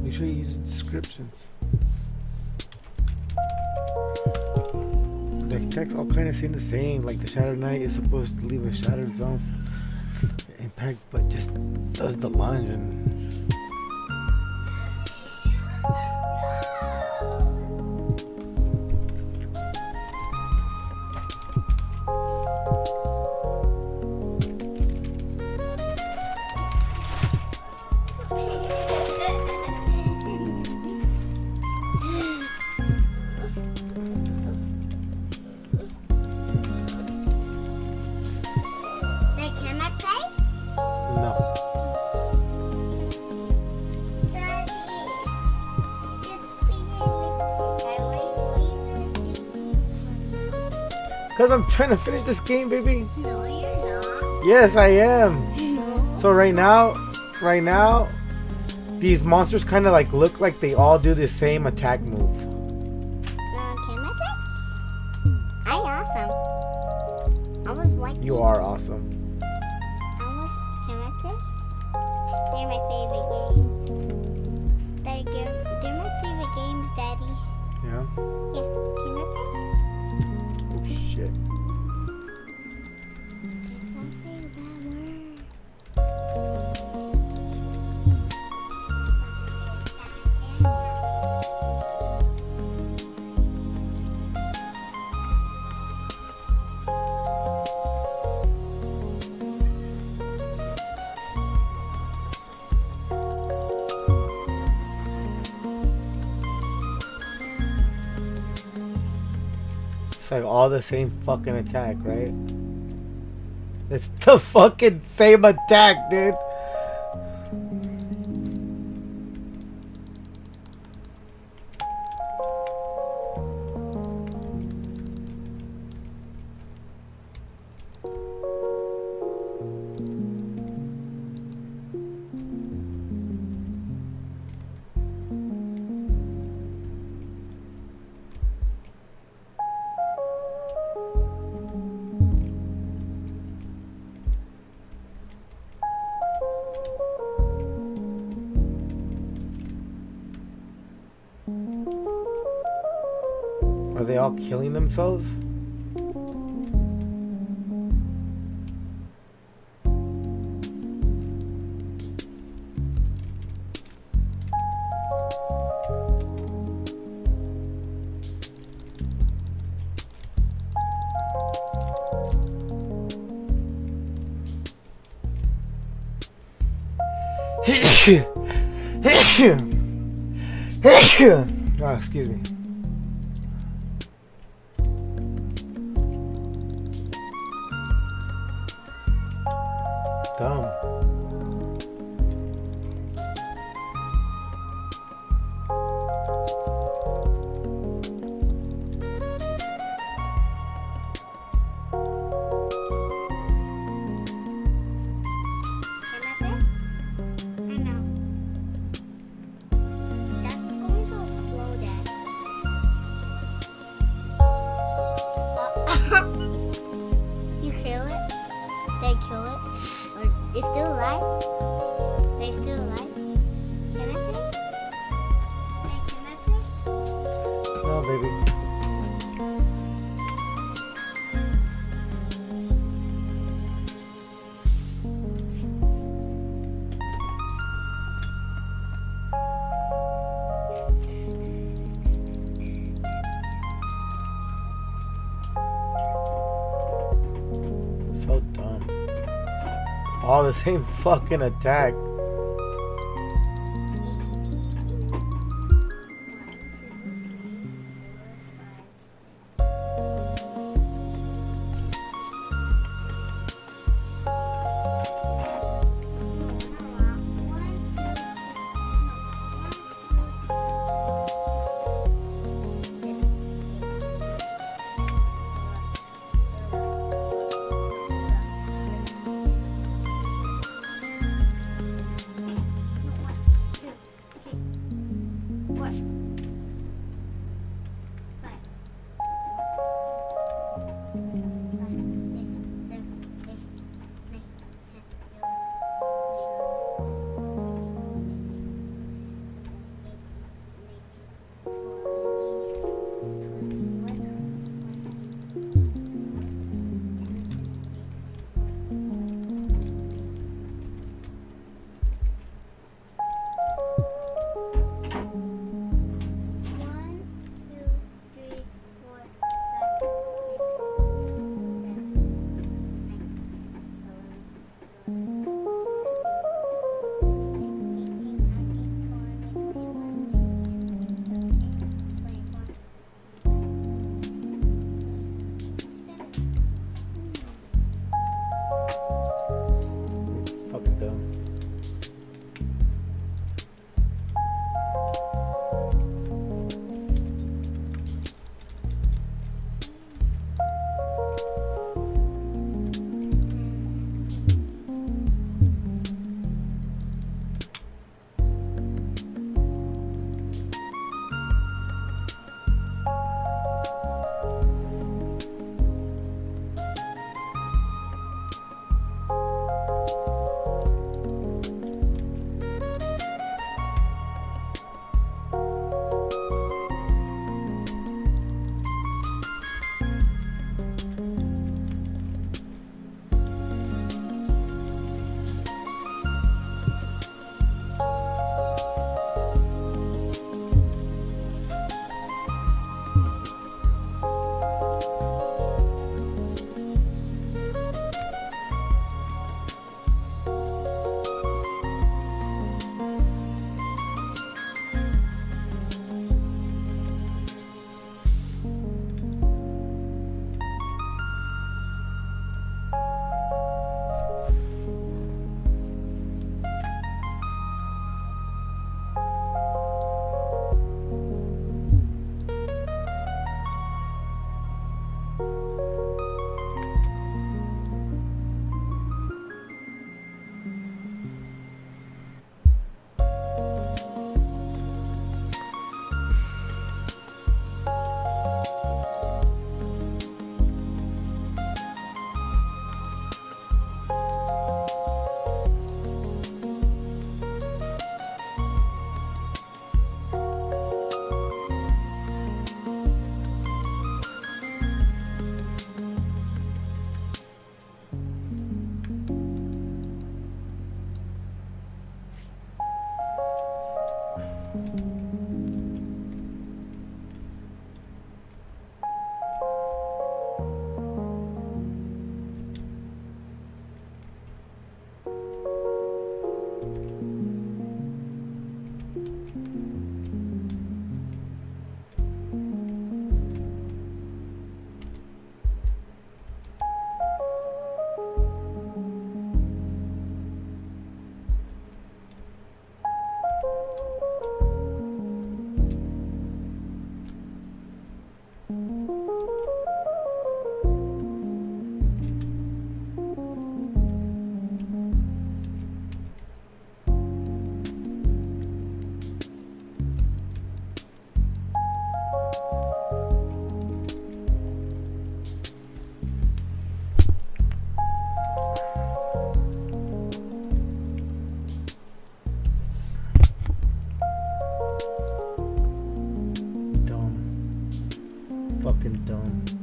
Make sure you use the descriptions. The text all kind of seem the same. Like the Shattered Knight is supposed to leave a shattered zone for impact, but just does the lunge and. Because I'm trying to finish this game, baby. No, you're not. Yes, I am. So right now, these monsters kind of like look like they all do the same attack move. Can I play? I awesome. You are awesome. They're my favorite games. They're my favorite games, Daddy. Yeah? Yeah. Can I play? Oh, shit. Don't say that word. It's like all the same fucking attack, right? It's the fucking same attack, dude. Are they all killing themselves? Oh, excuse me. Dumb. You kill it? They kill it? Or it's still alive? They still alive? Can I play? Hey, can I play? No, baby. So dumb. All the same fucking attack. Fucking dumb.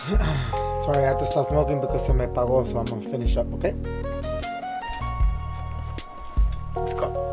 Sorry, I had to stop smoking because se me pagó, so I'm gonna finish up, okay? Let's go.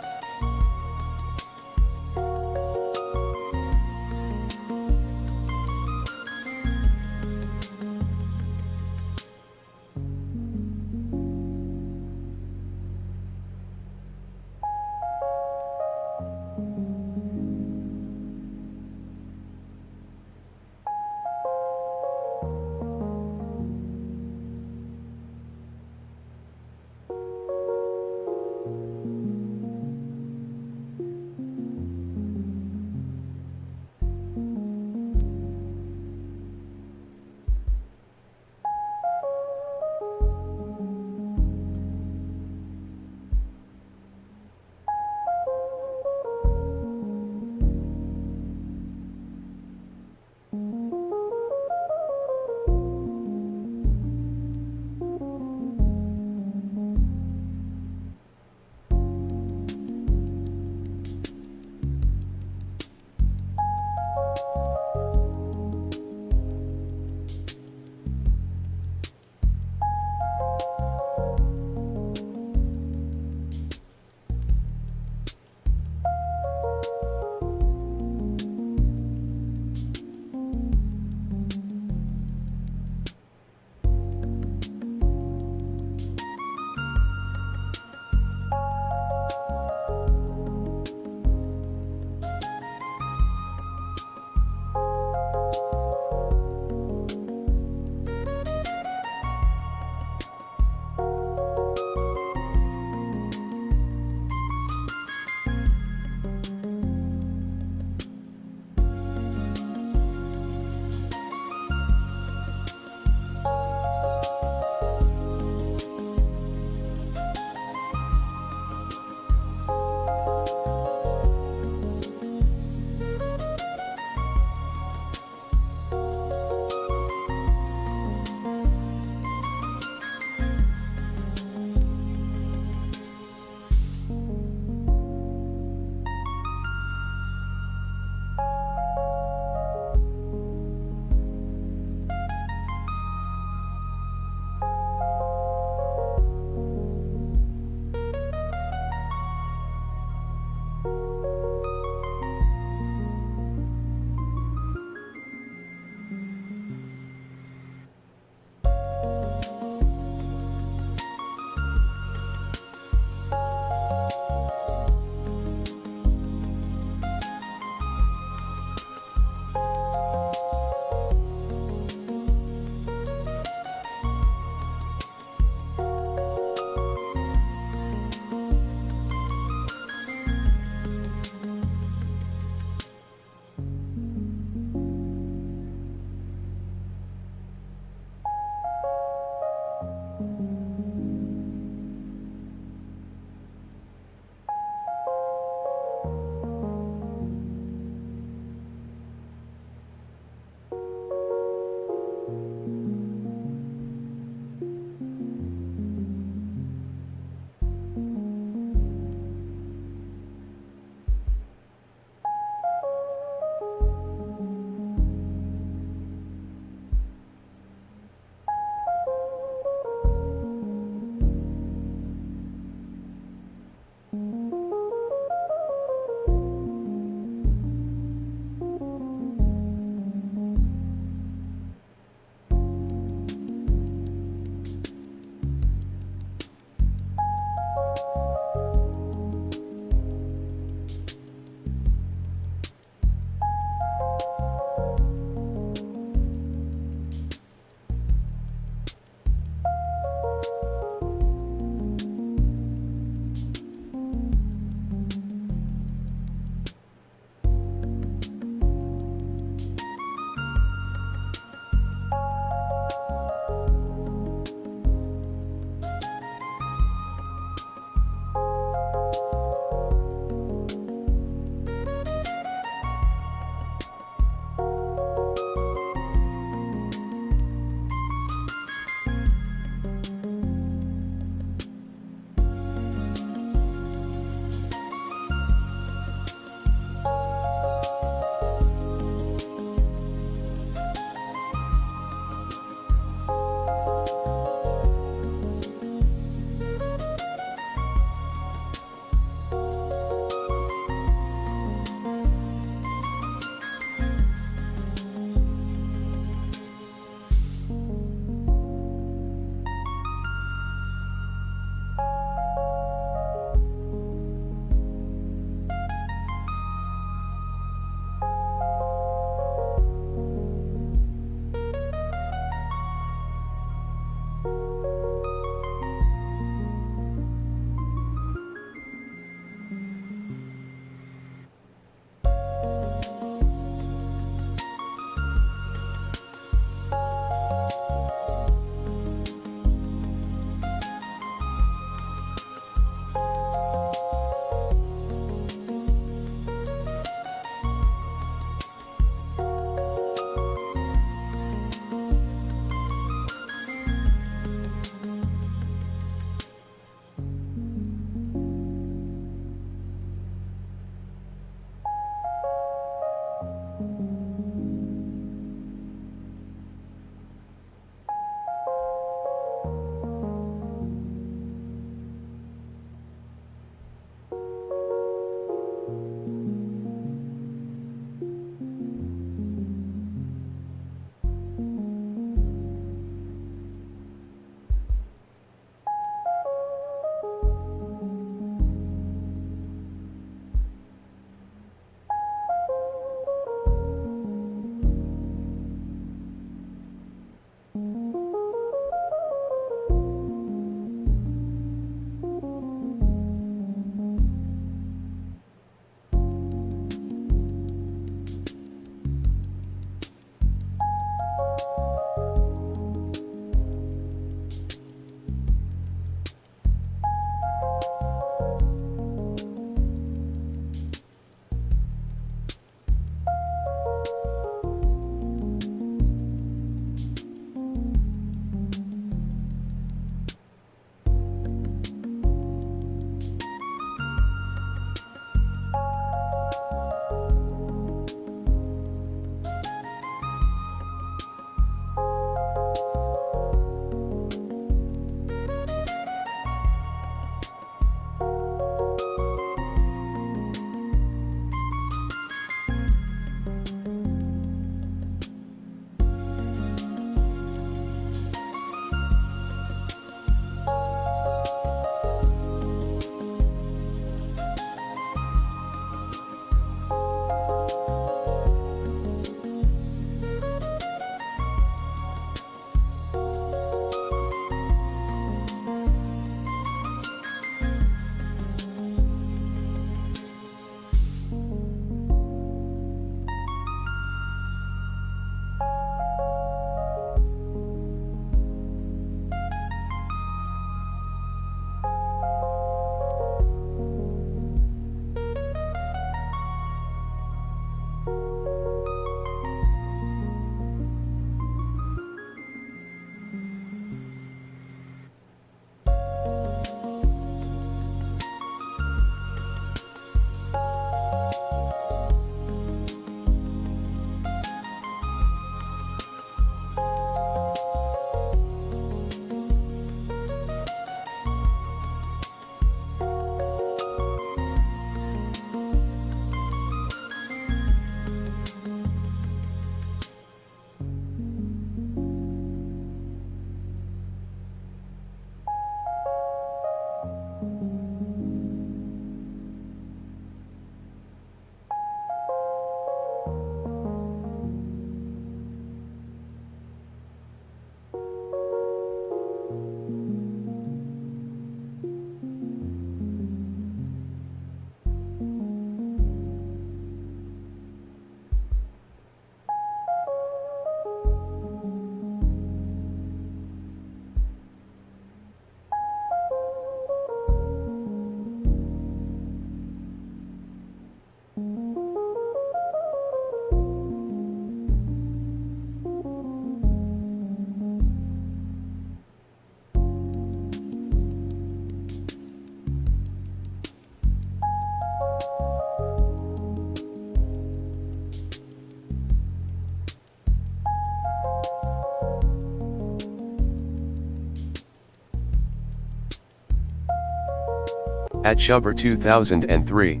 At Shubber 2003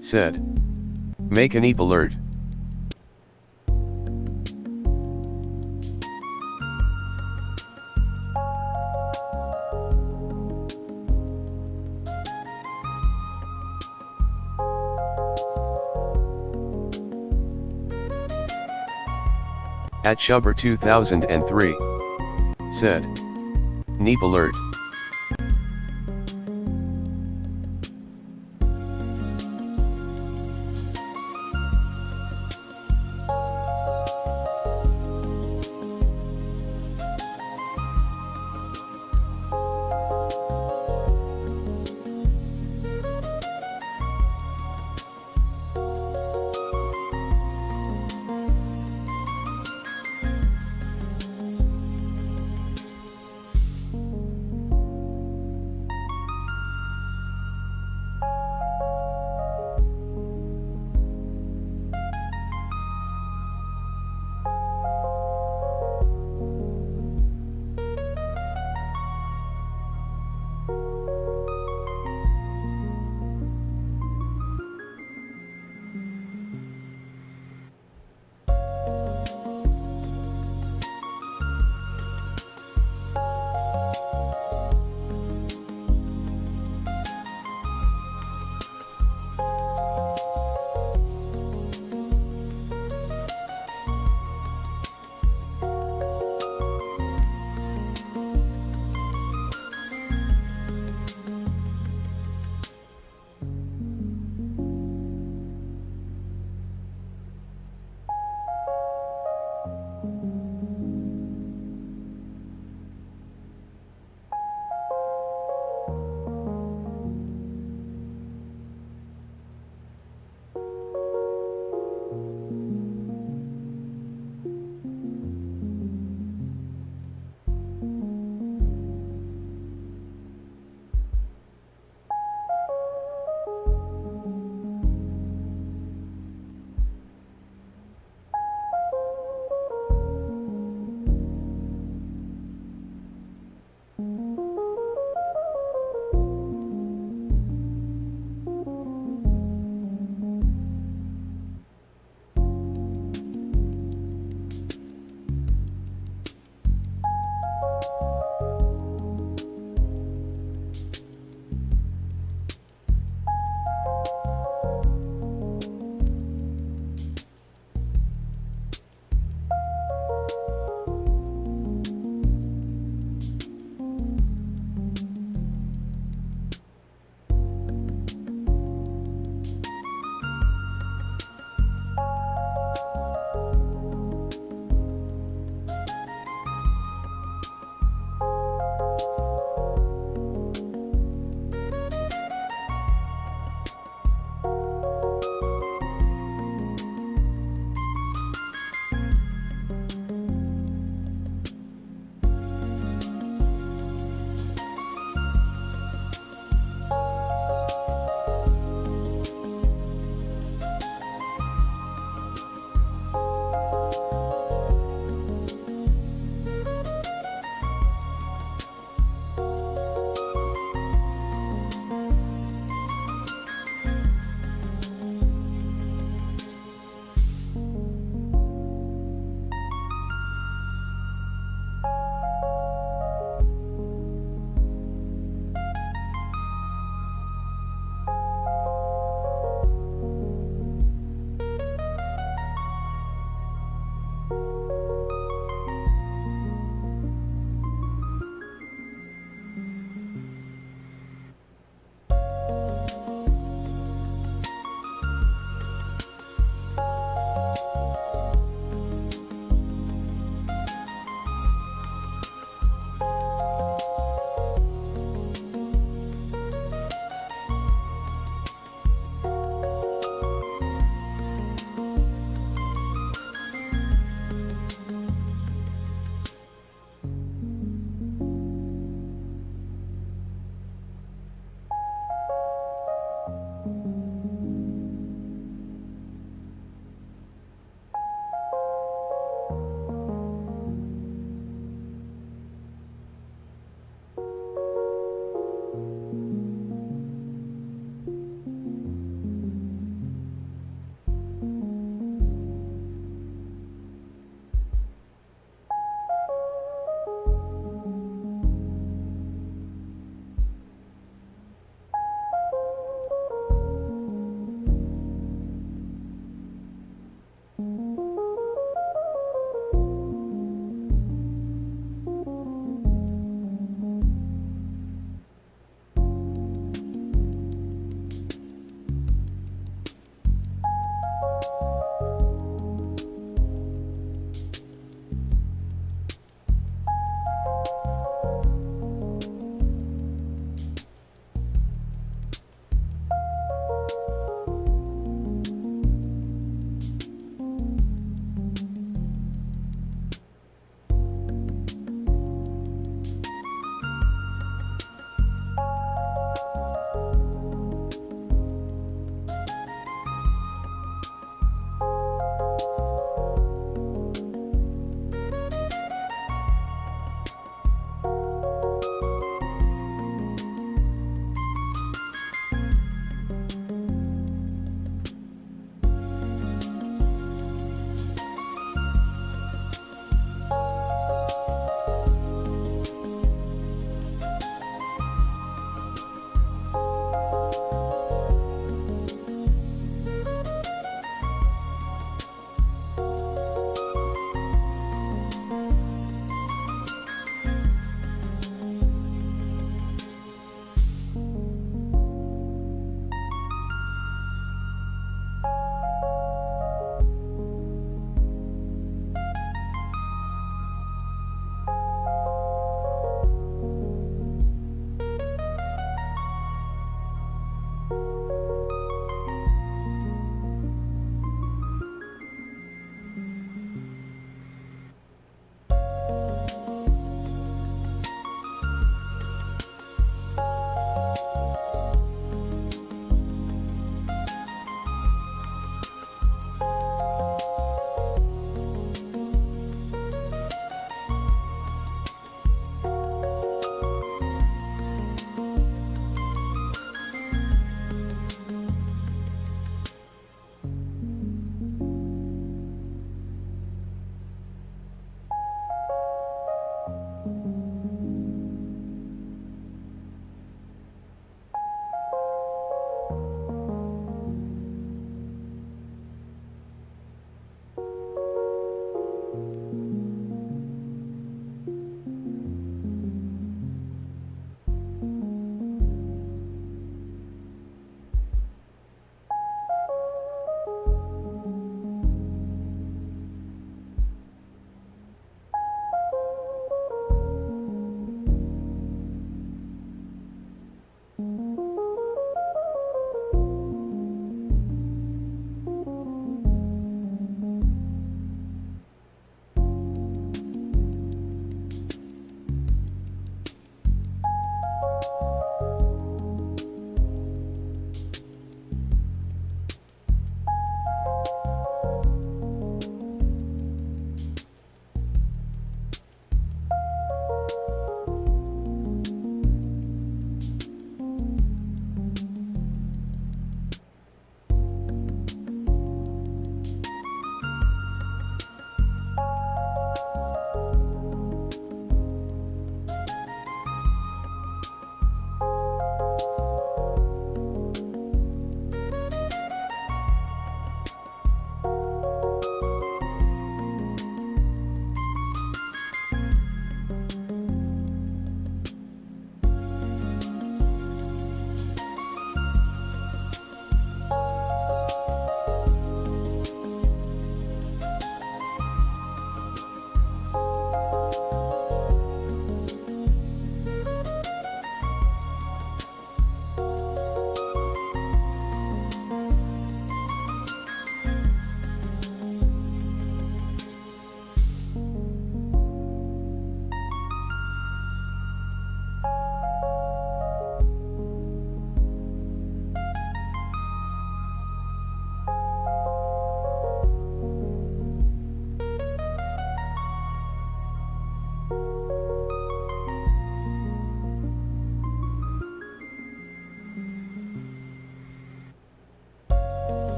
said, make an EEP alert. At Shubber 2003 said, NEEP alert.